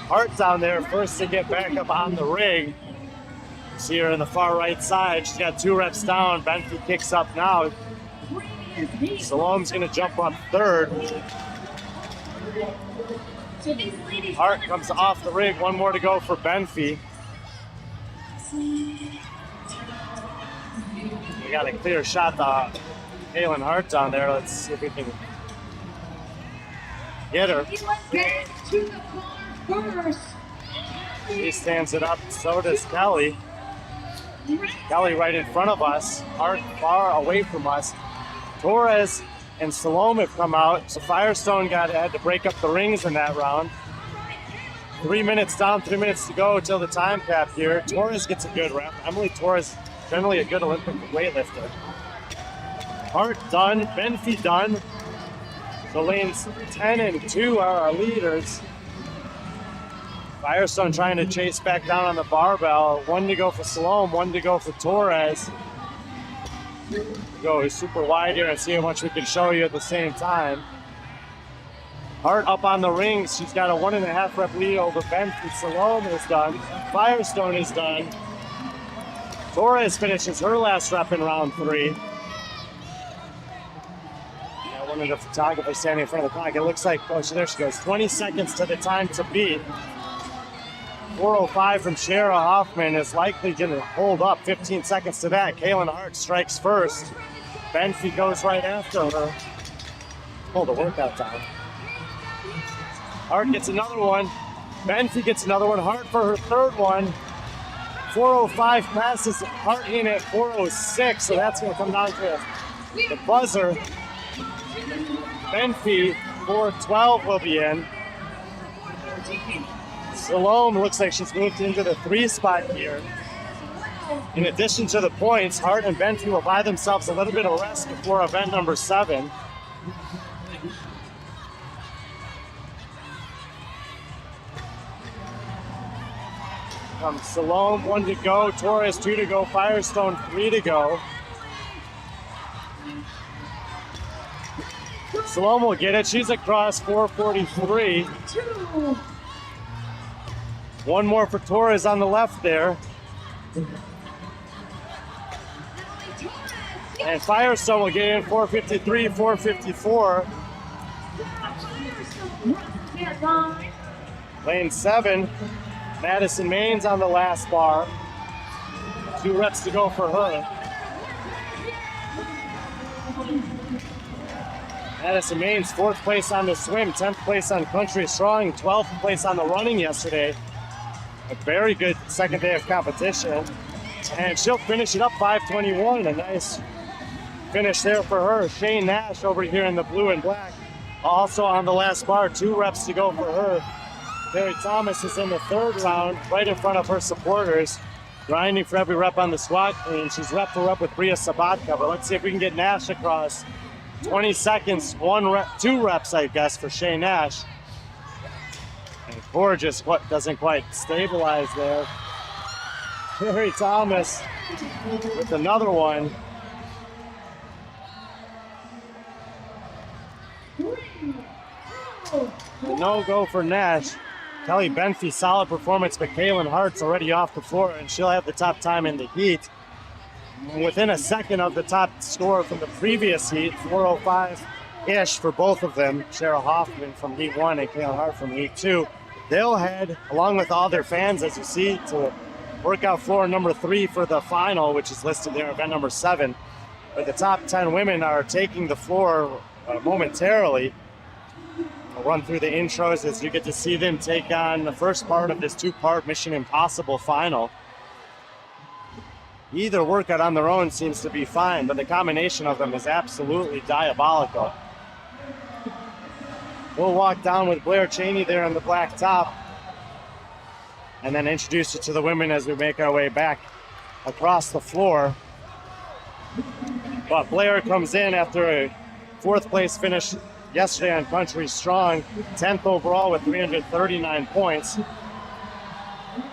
Hart down there, first to get back up on the ring. See her in the far right side. She's got 2 reps down. Benfi kicks up now. Salome's going to jump up 3rd. Hart comes off the rig. 1 more to go for Benfi. We got a clear shot to Kaylin Hart down there. Let's see if we can get her. She stands it up, so does Kelly. Kelly right in front of us, Hart far away from us. Torres and Salome have come out, so Firestone had to break up the rings in that round. 3 minutes down, 3 minutes to go till the time cap here. Torres gets a good rep. Emily Torres, generally a good Olympic weightlifter. Hart done, Benfi done. So lanes 10 and 2 are our leaders. Firestone trying to chase back down on the barbell. 1 to go for Salome, 1 to go for Torres. Go super wide here and see how much we can show you at the same time. Hart up on the rings. She's got a 1.5 rep lead over Benfi. Salome is done. Firestone is done. Torres finishes her last rep in round 3. One of the photographers standing in front of the clock. It looks like, oh, there she goes. 20 seconds to the time to beat. 4:05 from Shara Hoffman is likely going to hold up. 15 seconds to that. Kaylin Hart strikes first. Benfi goes right after her. Hold the workout time. Hart gets another one. Benfi gets another one. Hart for her 3rd one. 4:05 passes Hart in at 4:06, so that's going to come down to the buzzer. Benfi 4:12 will be in. Salome looks like she's moved into the 3 spot here. In addition to the points, Hart and Benfi will buy themselves a little bit of rest before event number 7. Salome 1 to go, Torres 2 to go, Firestone 3 to go. Salome will get it. She's across 4:43. 1 more for Torres on the left there. And Firestone will get in 4:53, 4:54. Lane 7. Madison Maines on the last bar. 2 reps to go for her. Madison Maines, 4th place on the swim, 10th place on country strong, 12th place on the running yesterday. A very good second day of competition. And she'll finish it up 5:21. A nice finish there for her. Shane Nash over here in the blue and black also on the last bar, 2 reps to go for her. Barry Thomas is in the 3rd round, right in front of her supporters, grinding for every rep on the squat clean. She's rep for rep with Bria Sabatka, but let's see if we can get Nash across. 20 seconds, 2 reps, I guess, for Shay Nash. And gorgeous, what doesn't quite stabilize there. Barry Thomas with another one. No go for Nash. Kelly Benfey, solid performance, but Kaylin Hart's already off the floor, and she'll have the top time in the heat. Within a second of the top score from the previous heat, 4:05-ish for both of them, Cheryl Hoffman from Heat 1 and Kaylin Hart from Heat 2. They'll head, along with all their fans, as you see, to workout floor number 3 for the final, which is listed there, event number 7. But the top 10 women are taking the floor momentarily. I'll run through the intros as you get to see them take on the first part of this 2-part Mission Impossible final. Either workout on their own seems to be fine, but the combination of them is absolutely diabolical. We'll walk down with Blair Cheney there on the black top and then introduce you to the women as we make our way back across the floor. But Blair comes in after a 4th place finish yesterday on Country Strong, 10th overall with 339 points.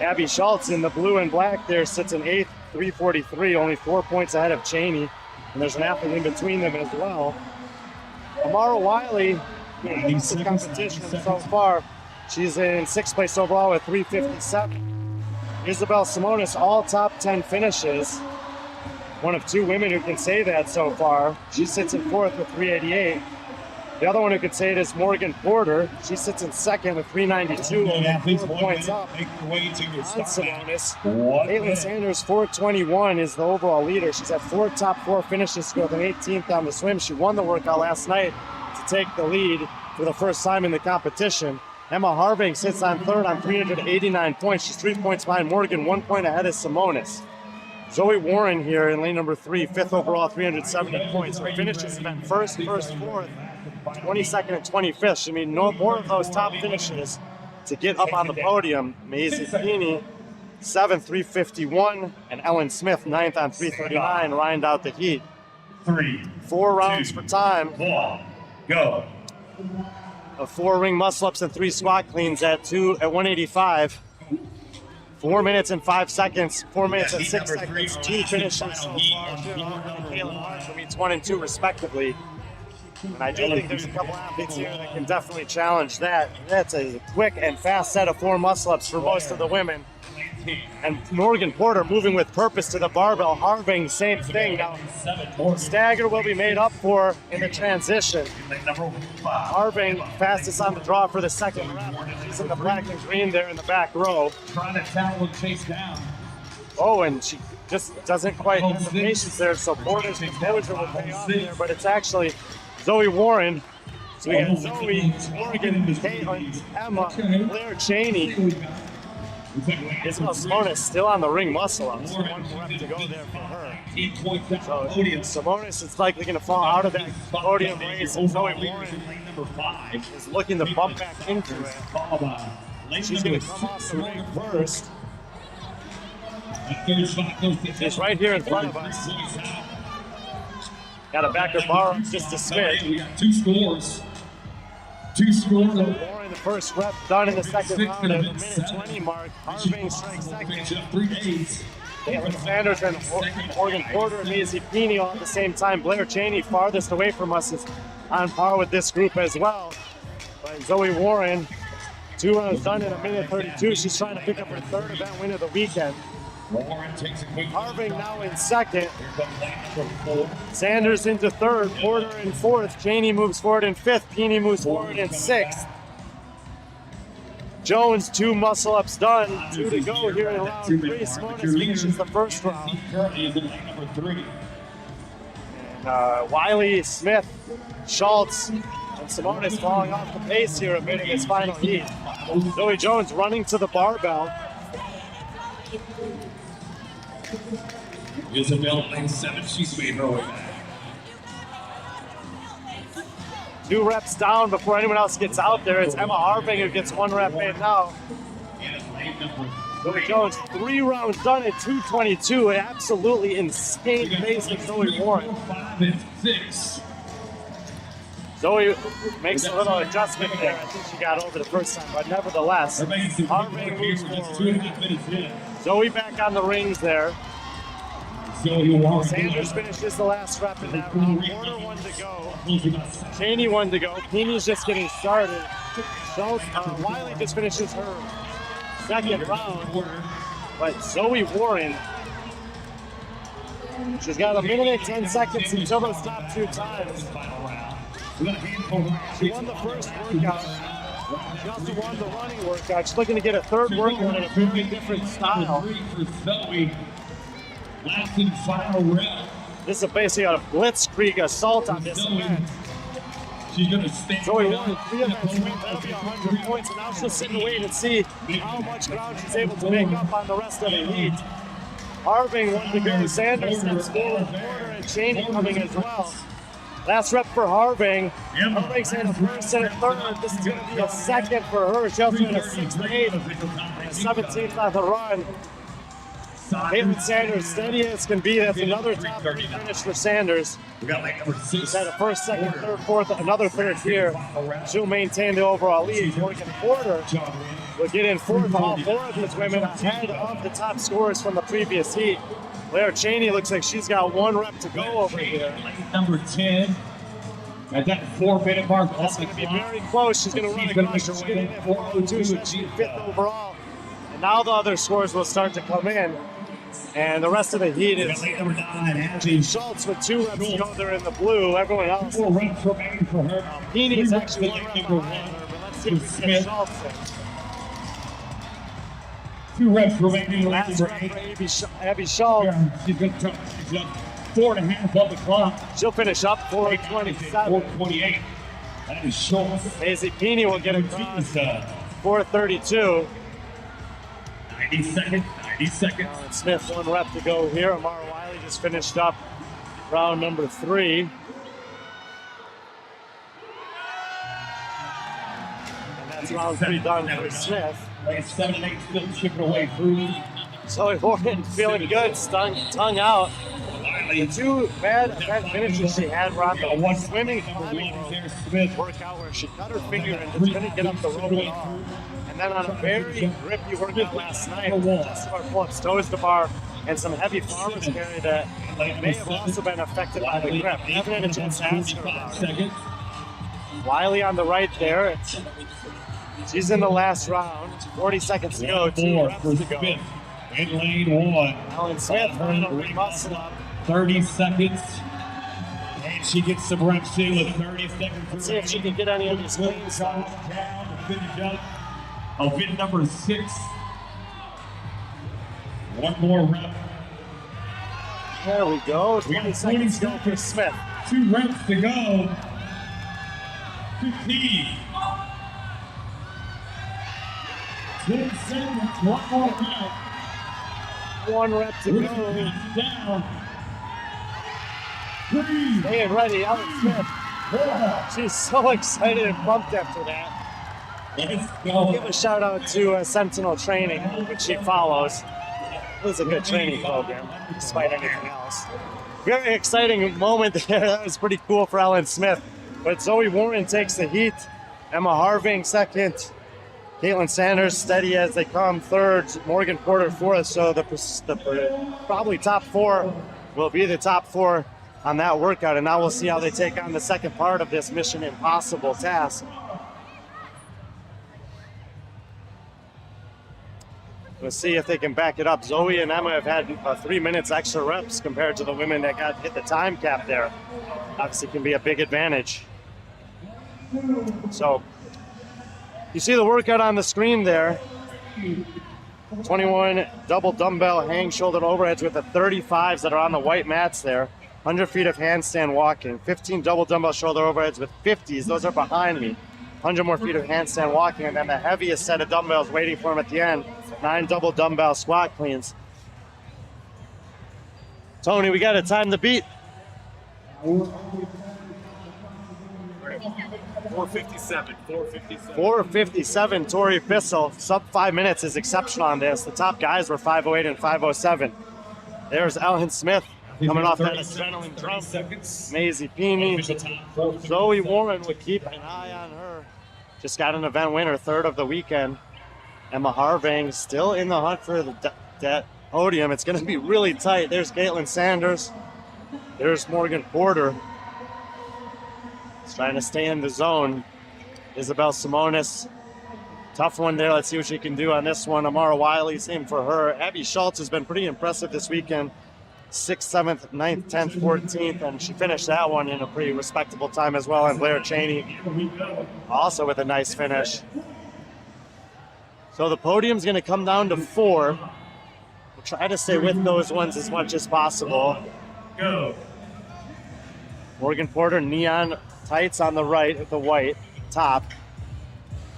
Abby Schultz in the blue and black there sits in 8th, 343, only 4 points ahead of Cheney. And there's an athlete in between them as well. Amara Wiley, leads the competition so far. She's in 6th place overall with 357. Isabel Simonis, all top 10 finishes. One of 2 women who can say that so far. She sits in 4th with 388. The other one who could say it is Morgan Porter. She sits in 2nd with 392, only 4 points up on Simonis. Caitlin Sanders, 421, is the overall leader. She's had 4 top 4 finishes to go with an 18th on the swim. She won the workout last night to take the lead for the first time in the competition. Emma Harving sits on 3rd on 389 points. She's 3 points behind Morgan, 1 point ahead of Simonis. Zoe Warren here in lane number 3, 5th overall, 370 points. Her finishes have been 1st, 4th, 22nd, and 25th. She made no more of those top finishes to get up on the podium. Maisie Feeney, 7th, 351, and Ellen Smith, 9th on 339, lined out the heat. 4 rounds for time. 1, go. Of 4 ring muscle-ups and 3 squat cleans at 185. 4 minutes and 5 seconds, 4 minutes and 6 seconds, 2 finishes so far. Kaylin Hart from Heats 1 and 2 respectively. And I do think there's a couple athletes here that can definitely challenge that. That's a quick and fast set of 4 muscle-ups for most of the women. And Morgan Porter moving with purpose to the barbell. Harving, same thing. Now, stagger will be made up for in the transition. Harving, fastest on the draw for the 2nd rep. She's in the black and green there in the back row. Trying to tackle and chase down. Oh, and she just doesn't quite have the patience there, so Porter's composure will pay off there, but it's actually Zoe Warren. So we got Zoe, Morgan, Caitlin, Emma, Blair Cheney. Isabel Simonis still on the ring muscle-ups. 1 rep to go there for her. So Simonis is likely going to fall out of that podium race, and Zoe Warren is looking to bump back into it. She's going to come off the ring first. She's right here in front of us. Got to back her bar up just a smidge. We got 2 scores. 2 scores. Warren, the first rep done in the 2nd round at the minute 20 mark. Harving strikes 2nd. 3 days. Caitlin Sanders and Morgan Porter and Maisie Feeney all at the same time. Blair Cheney, farthest away from us, is on par with this group as well. But Zoe Warren, 2 rounds done in a minute 32. She's trying to pick up her 3rd event win of the weekend. Harving now in 2nd. Sanders into 3rd. Porter in 4th. Cheney moves forward in 5th. Feeney moves forward in 6th. Jones, 2 muscle-ups done. 2 to go here in round 3. Simonis finishes the first round. And Wiley, Smith, Schultz, and Simonis falling off the pace here a bit in this final heat. Zoe Jones running to the barbell. Isabel lane 7, she's made her way back. 2 reps down before anyone else gets out there. It's Emma Harving who gets 1 rep in now. Zoe Jones, 3 rounds done at 2:22. An absolutely insane pace of Zoe Warren. 5 and 6. Zoe makes a little adjustment there. I think she got over the first time, but nevertheless, Harving moves forward. Zoe back on the rings there. Sanders finishes the last rep in that round. Porter 1 to go. Cheney 1 to go. Peeney's just getting started. Wiley just finishes her second round. But Zoe Warren, she's got 1 minute and 10 seconds until those top 2 times. She won the first workout. She also won the running workout. She's looking to get a 3rd workout in a very different style. Last and final rep. This is basically a blitzkrieg assault on this event. She's going to stand Zoe won 3 events, that'll be 100 points, and now she'll sit and wait and see how much ground she's able to make up on the rest of the heat. Harving 1 to go. Sanders steps forward, Porter and Cheney coming as well. Last rep for Harving. Harving's had a 1st and a 3rd. This is going to be a 2nd for her. She also had a 6th and 8th, and a 17th on the run. Caitlin Sanders, steady as can be. That's another top 3 finish for Sanders. We got like number 6. She's had a 1st, 2nd, 3rd, 4th, another 3rd here. She'll maintain the overall lead. Morgan Porter will get in 4th. All 4 of these women ahead of the top scorers from the previous heat. Blair Cheney looks like she's got 1 rep to go over here. Number 10. At that 4-minute mark, That's going to be very close. She's going to run across. She's getting in at 4:02. So she's 5th overall. And now the other scores will start to come in. And the rest of the heat is number 9, Schultz with 2 reps to go there in the blue. Everyone else. 4 reps remaining for her. Peeney's actually 1 rep behind her, but let's see if we can get Schultz in. 2 reps remaining. Last rep for Abby Schultz. She's going to try. She's up 4.5 on the clock. She'll finish up 4:27. 4:28. That is Schultz. Maisie Peeney will get across 4:32. 90 seconds. 90 seconds. Alan Smith 1 rep to go here. Amara Wiley just finished up round number 3. And that's round 3 done for Smith. 7 and 8 still chipping away through. Zoe Warren feeling good, tongue out. The 2 bad event finishes she had were on the swimming workout where she cut her finger and just couldn't get up the rope at all. And then on a very grippy workout last night, just our pull-ups, toes to bar, and some heavy farmer's carry that may have also been affected by the grip. Haven't had a chance to ask her about it. Wiley on the right there. She's in the last round. 40 seconds to go. 2 reps to go. In lane 1. Alan Smith trying to muscle up. 30 seconds. And she gets some reps in with 30 seconds. Let's see if she can get any of these clean down to finish up. Event number 6. 1 more rep. There we go. 20 seconds to go for Smith. 2 reps to go. 15. 10 seconds. 1 more rep. 1 rep to go. Down. 3. Staying ready, Alan Smith. She's so excited and pumped after that. Let's go. Give a shout out to Sentinel Training, which she follows. It was a good training program, despite anything else. Very exciting moment there. That was pretty cool for Ellen Smith. But Zoe Warren takes the heat. Emma Harving 2nd. Caitlin Sanders steady as they come 3rd. Morgan Porter 4th. So the probably top 4 will be the top 4 on that workout. And now we'll see how they take on the second part of this Mission Impossible task. We'll see if they can back it up. Zoe and Emma have had 3 minutes extra reps compared to the women that got hit the time cap there. Obviously can be a big advantage. So you see the workout on the screen there. 21 double dumbbell hang shoulder overheads with the 35s that are on the white mats there. 100 feet of handstand walking. 15 double dumbbell shoulder overheads with 50s. Those are behind me. 100 more feet of handstand walking, and then the heaviest set of dumbbells waiting for him at the end. 9 double dumbbell squat cleans. Tony, we got a time to beat. 457. 457. 4:57, Tori Bissell. Sub 5 minutes is exceptional on this. The top guys were 5:08 and 5:07. There's Ellen Smith coming off that adrenaline drum. Maisie Peeney. Zoe Warren would keep an eye on her. Just got an event winner, third of the weekend. Emma Harving still in the hunt for that podium. It's going to be really tight. There's Caitlin Sanders. There's Morgan Porter. She's trying to stay in the zone. Isabel Simonis. Tough one there. Let's see what she can do on this one. Amara Wiley, same for her. Abby Schultz has been pretty impressive this weekend. 6th, 7th, 9th, 10th, 14th, and she finished that one in a pretty respectable time as well. And Blair Cheney also with a nice finish. So the podium's going to come down to 4. We'll try to stay with those ones as much as possible. Go. Morgan Porter, neon tights on the right with the white top.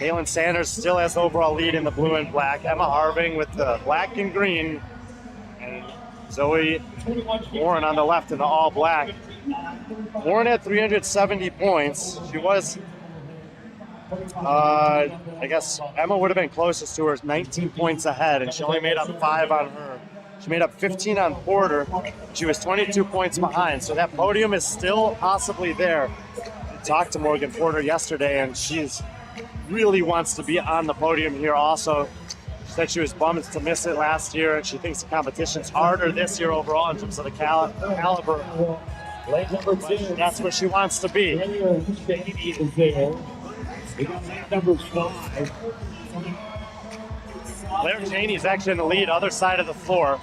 Caitlin Sanders still has the overall lead in the blue and black. Emma Harving with the black and green. And Zoe Warren on the left in the all black. Warren had 370 points. She was, I guess Emma would have been closest to her, 19 points ahead, and she only made up 5 on her. She made up 15 on Porter. She was 22 points behind, so that podium is still possibly there. I talked to Morgan Porter yesterday, and she's really wants to be on the podium here also. She said she was bummed to miss it last year, and she thinks the competition's harder this year overall in terms of the caliber. But that's where she wants to be. Blair Cheney's actually in the lead, other side of the floor.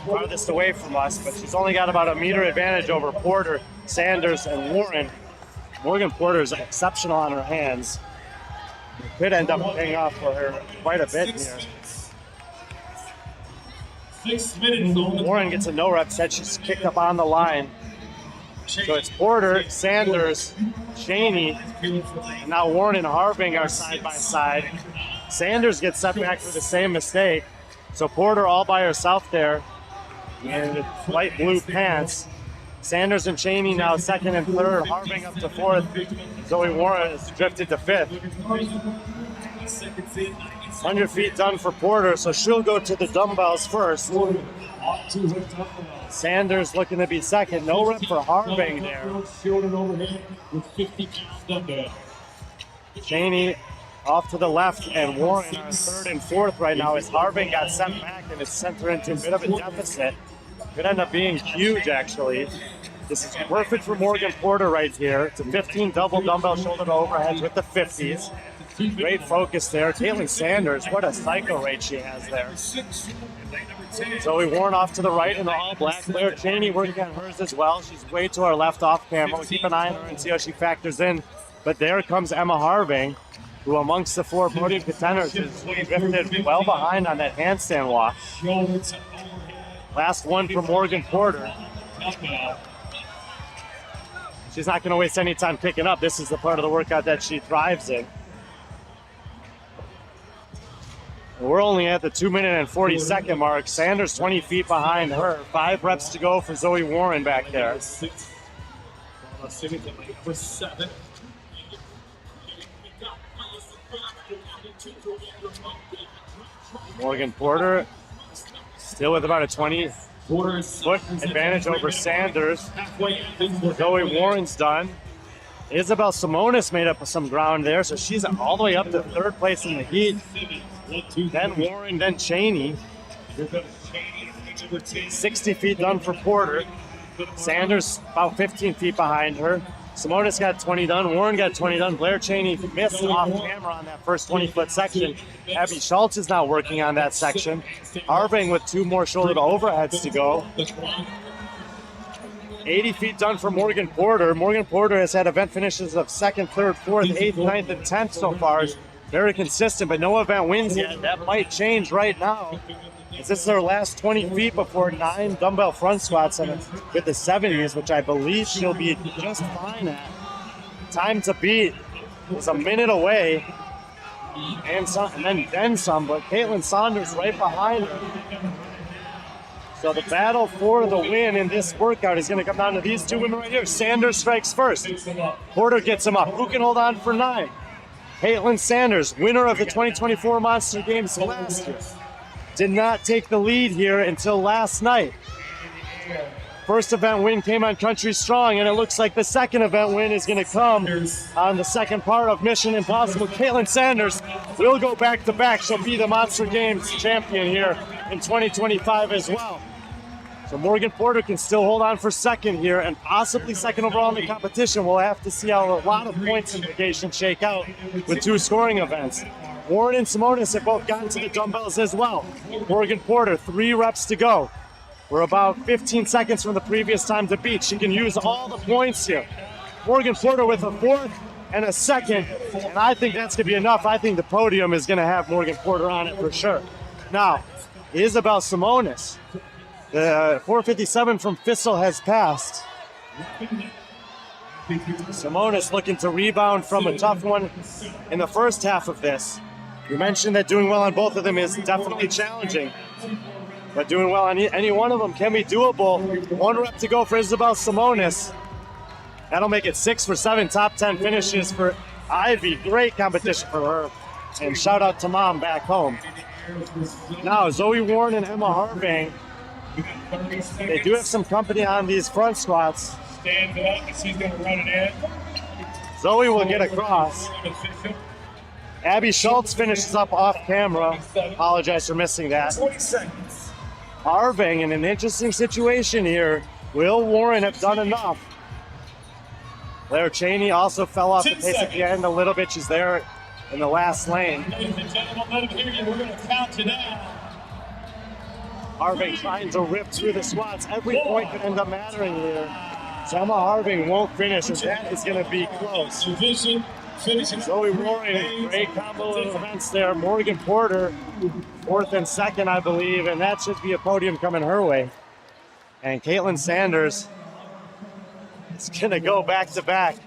Farthest away from us, but she's only got about a meter advantage over Porter, Sanders, and Warren. Morgan Porter's exceptional on her hands. It could end up paying off for her quite a bit here. 6 minutes on the Warren gets a no rep, said she's kicked up on the line. So it's Porter, Sanders, Cheney, and now Warren and Harving are side by side. Sanders gets set back for the same mistake. So Porter all by herself there in light blue pants. Sanders and Cheney now second and third, Harving up to 4th. Zoe Warren has drifted to 5th. 100 feet done for Porter, so she'll go to the dumbbells first. Sanders looking to be second. No rep for Harving there. Cheney off to the left, and Warren are 3rd and 4th right now as Harving got sent back and is sent her into a bit of a deficit. Could end up being huge, actually. This is perfect for Morgan Porter right here. It's a 15 double dumbbell shoulder to overheads with the 50s. Great focus there. Caitlin Sanders, what a cycle rate she has there. Zoe Warren off to the right in the all black. Blair Cheney working on hers as well. She's way to our left off camera. We'll keep an eye on her and see how she factors in. But there comes Emma Harving, who amongst the 4 podium contenders is drifted well behind on that handstand walk. Last one for Morgan Porter. She's not going to waste any time picking up. This is the part of the workout that she thrives in. We're only at the 2-minute and 40-second mark. Sanders 20 feet behind her. 5 reps to go for Zoe Warren back there. Morgan Porter still with about a 20-foot advantage over Sanders. Zoe Warren's done. Isabel Simonis made up some ground there, so she's all the way up to 3rd place in the heat. Then Warren, then Cheney. 60 feet done for Porter. Sanders about 15 feet behind her. Simonis got 20 done. Warren got 20 done. Blair Cheney missed off camera on that first 20-foot section. Abby Schultz is now working on that section. Harving with 2 more shoulder to overheads to go. 80 feet done for Morgan Porter. Morgan Porter has had event finishes of 2nd, 3rd, 4th, 8th, 9th, and 10th so far. Very consistent, but no event wins yet. That might change right now. As this is her last 20 feet before 9 dumbbell front squats and with the 70s, which I believe she'll be just fine at. Time to beat is a minute away, and then some, but Caitlin Saunders right behind her. So the battle for the win in this workout is going to come down to these two women right here. Sanders strikes first. Porter gets him up. Who can hold on for 9? Caitlin Sanders, winner of the 2024 Monster Games last year, did not take the lead here until last night. First event win came on Country Strong, and it looks like the second event win is going to come on the second part of Mission Impossible. Caitlin Sanders will go back-to-back. She'll be the Monster Games champion here in 2025 as well. So Morgan Porter can still hold on for second here and possibly second overall in the competition. We'll have to see how a lot of points implications shake out with 2 scoring events. Warren and Simonis have both gotten to the dumbbells as well. Morgan Porter, 3 reps to go. We're about 15 seconds from the previous time to beat. She can use all the points here. Morgan Porter with a 4th and a 2nd, and I think that's going to be enough. I think the podium is going to have Morgan Porter on it for sure. Now, Isabel Simonis. The 457 from Fissel has passed. Simonis looking to rebound from a tough one in the first half of this. You mentioned that doing well on both of them is definitely challenging, but doing well on any one of them can be doable. 1 rep to go for Isabel Simonis. That'll make it 6 for 7 top 10 finishes for Ivy. Great competition for her. And shout out to Mom back home. Now, Zoe Warren and Emma Harvang. They do have some company on these front squats. Stands up and she's going to run it in. Zoe will get across. Abby Schultz finishes up off camera. Apologize for missing that. 20 seconds. Harvang in an interesting situation here. Will Warren have done enough? Blair Cheney also fell off the pace at the end a little bit. She's there in the last lane. Ladies and gentlemen, let them hear you. We're going to count you down. Harvang trying to rip through the squats. Every point could end up mattering here. Emma Harvang won't finish, and that is going to be close. Zoe Warren, great combo of events there. Morgan Porter, 4th and 2nd, I believe, and that should be a podium coming her way. And Caitlin Sanders is going to go back-to-back.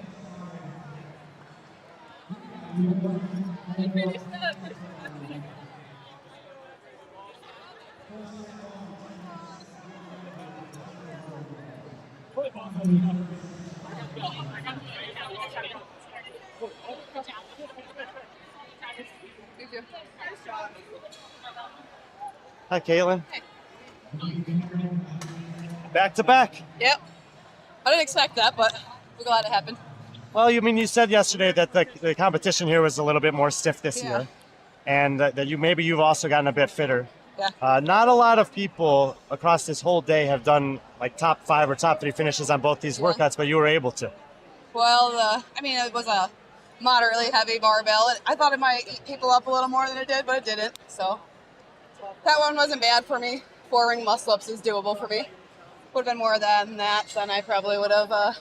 Hi, Caitlin. Back to back. Yep. I didn't expect that, but we're glad it happened. Well, you said yesterday that the competition here was a little bit more stiff this year, and that you've also gotten a bit fitter. Yeah. Not a lot of people across this whole day have done like top 5 or top 3 finishes on both these workouts, but you were able to. Well, it was a moderately heavy barbell. I thought it might eat people up a little more than it did, but it didn't. So that one wasn't bad for me. 4 ring muscle-ups is doable for me. Would have been more than that, then I probably would have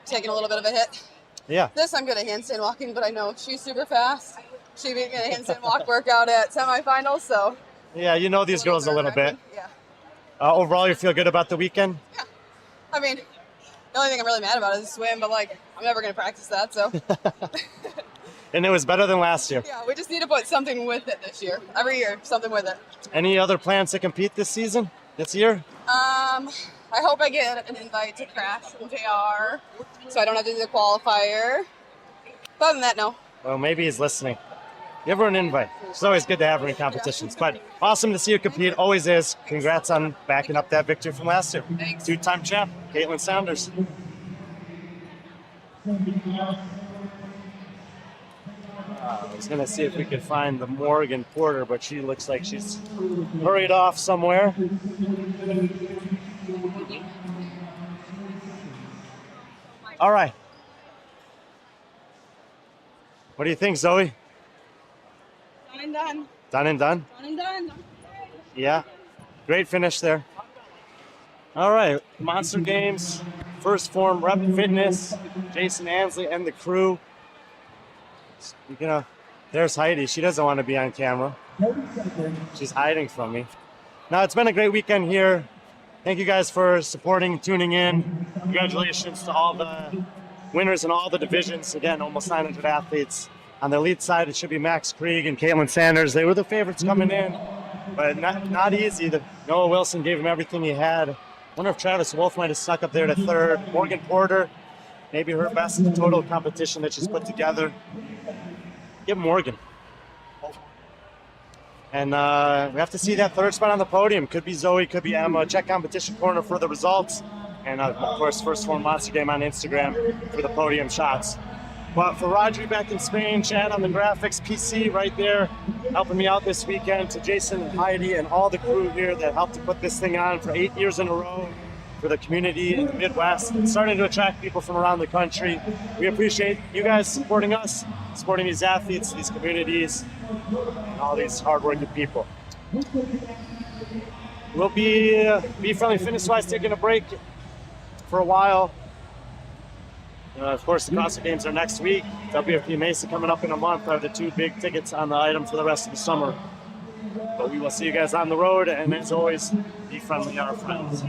taken a little bit of a hit. Yeah. This I'm good at handstand walking, but I know she's super fast. She beat me in a handstand walk workout at semifinals, so. Yeah, you know these girls a little bit. Yeah. Overall, you feel good about the weekend? Yeah. I mean, the only thing I'm really mad about is the swim, but like, I'm never going to practice that, so. And it was better than last year. Yeah, we just need to put something with it this year. Every year, something with it. Any other plans to compete this year? I hope I get an invite to Crash from JR, so I don't have to do the qualifier. But other than that, no. Well, maybe he's listening. Give her an invite. It's always good to have her in competitions. But awesome to see you compete. Always is. Congrats on backing up that victory from last year. Thanks. 2-time champ, Caitlin Sanders. I was going to see if we could find the Morgan Porter, but she looks like she's hurried off somewhere. All right. What do you think, Zoe? Done and done. Done and done? Done and done. Yeah. Great finish there. All right. Monster Games, First Phorm Rep Fitness, Jason Ansley and the crew. There's Heidi. She doesn't want to be on camera. She's hiding from me. Now, it's been a great weekend here. Thank you guys for supporting, tuning in. Congratulations to all the winners in all the divisions. Again, almost 900 athletes. On the elite side, it should be Max Krieg and Caitlin Sanders. They were the favorites coming in. but not easy. Noah Wilson gave him everything he had. Wonder if Travis Wolf might have stuck up there to third. Morgan Porter, maybe her best total competition that she's put together. Give Morgan. And we have to see that third spot on the podium. Could be Zoe, could be Emma. Check Competition Corner for the results. And of course, first Phorm Monster Game on Instagram for the podium shots. But for Rodri back in Spain, Chad on the graphics, PC right there, helping me out this weekend, to Jason and Heidi and all the crew here that helped to put this thing on for 8 years in a row for the community in the Midwest. It's starting to attract people from around the country. We appreciate you guys supporting us, supporting these athletes, these communities, and all these hardworking people. We'll be B.Friendly Fitness-wise taking a break for a while. Of course, the CrossFit Games are next week. WFP Mesa coming up in a month are the two big tickets on the item for the rest of the summer. But we will see you guys on the road, and as always, be friendly, our friends.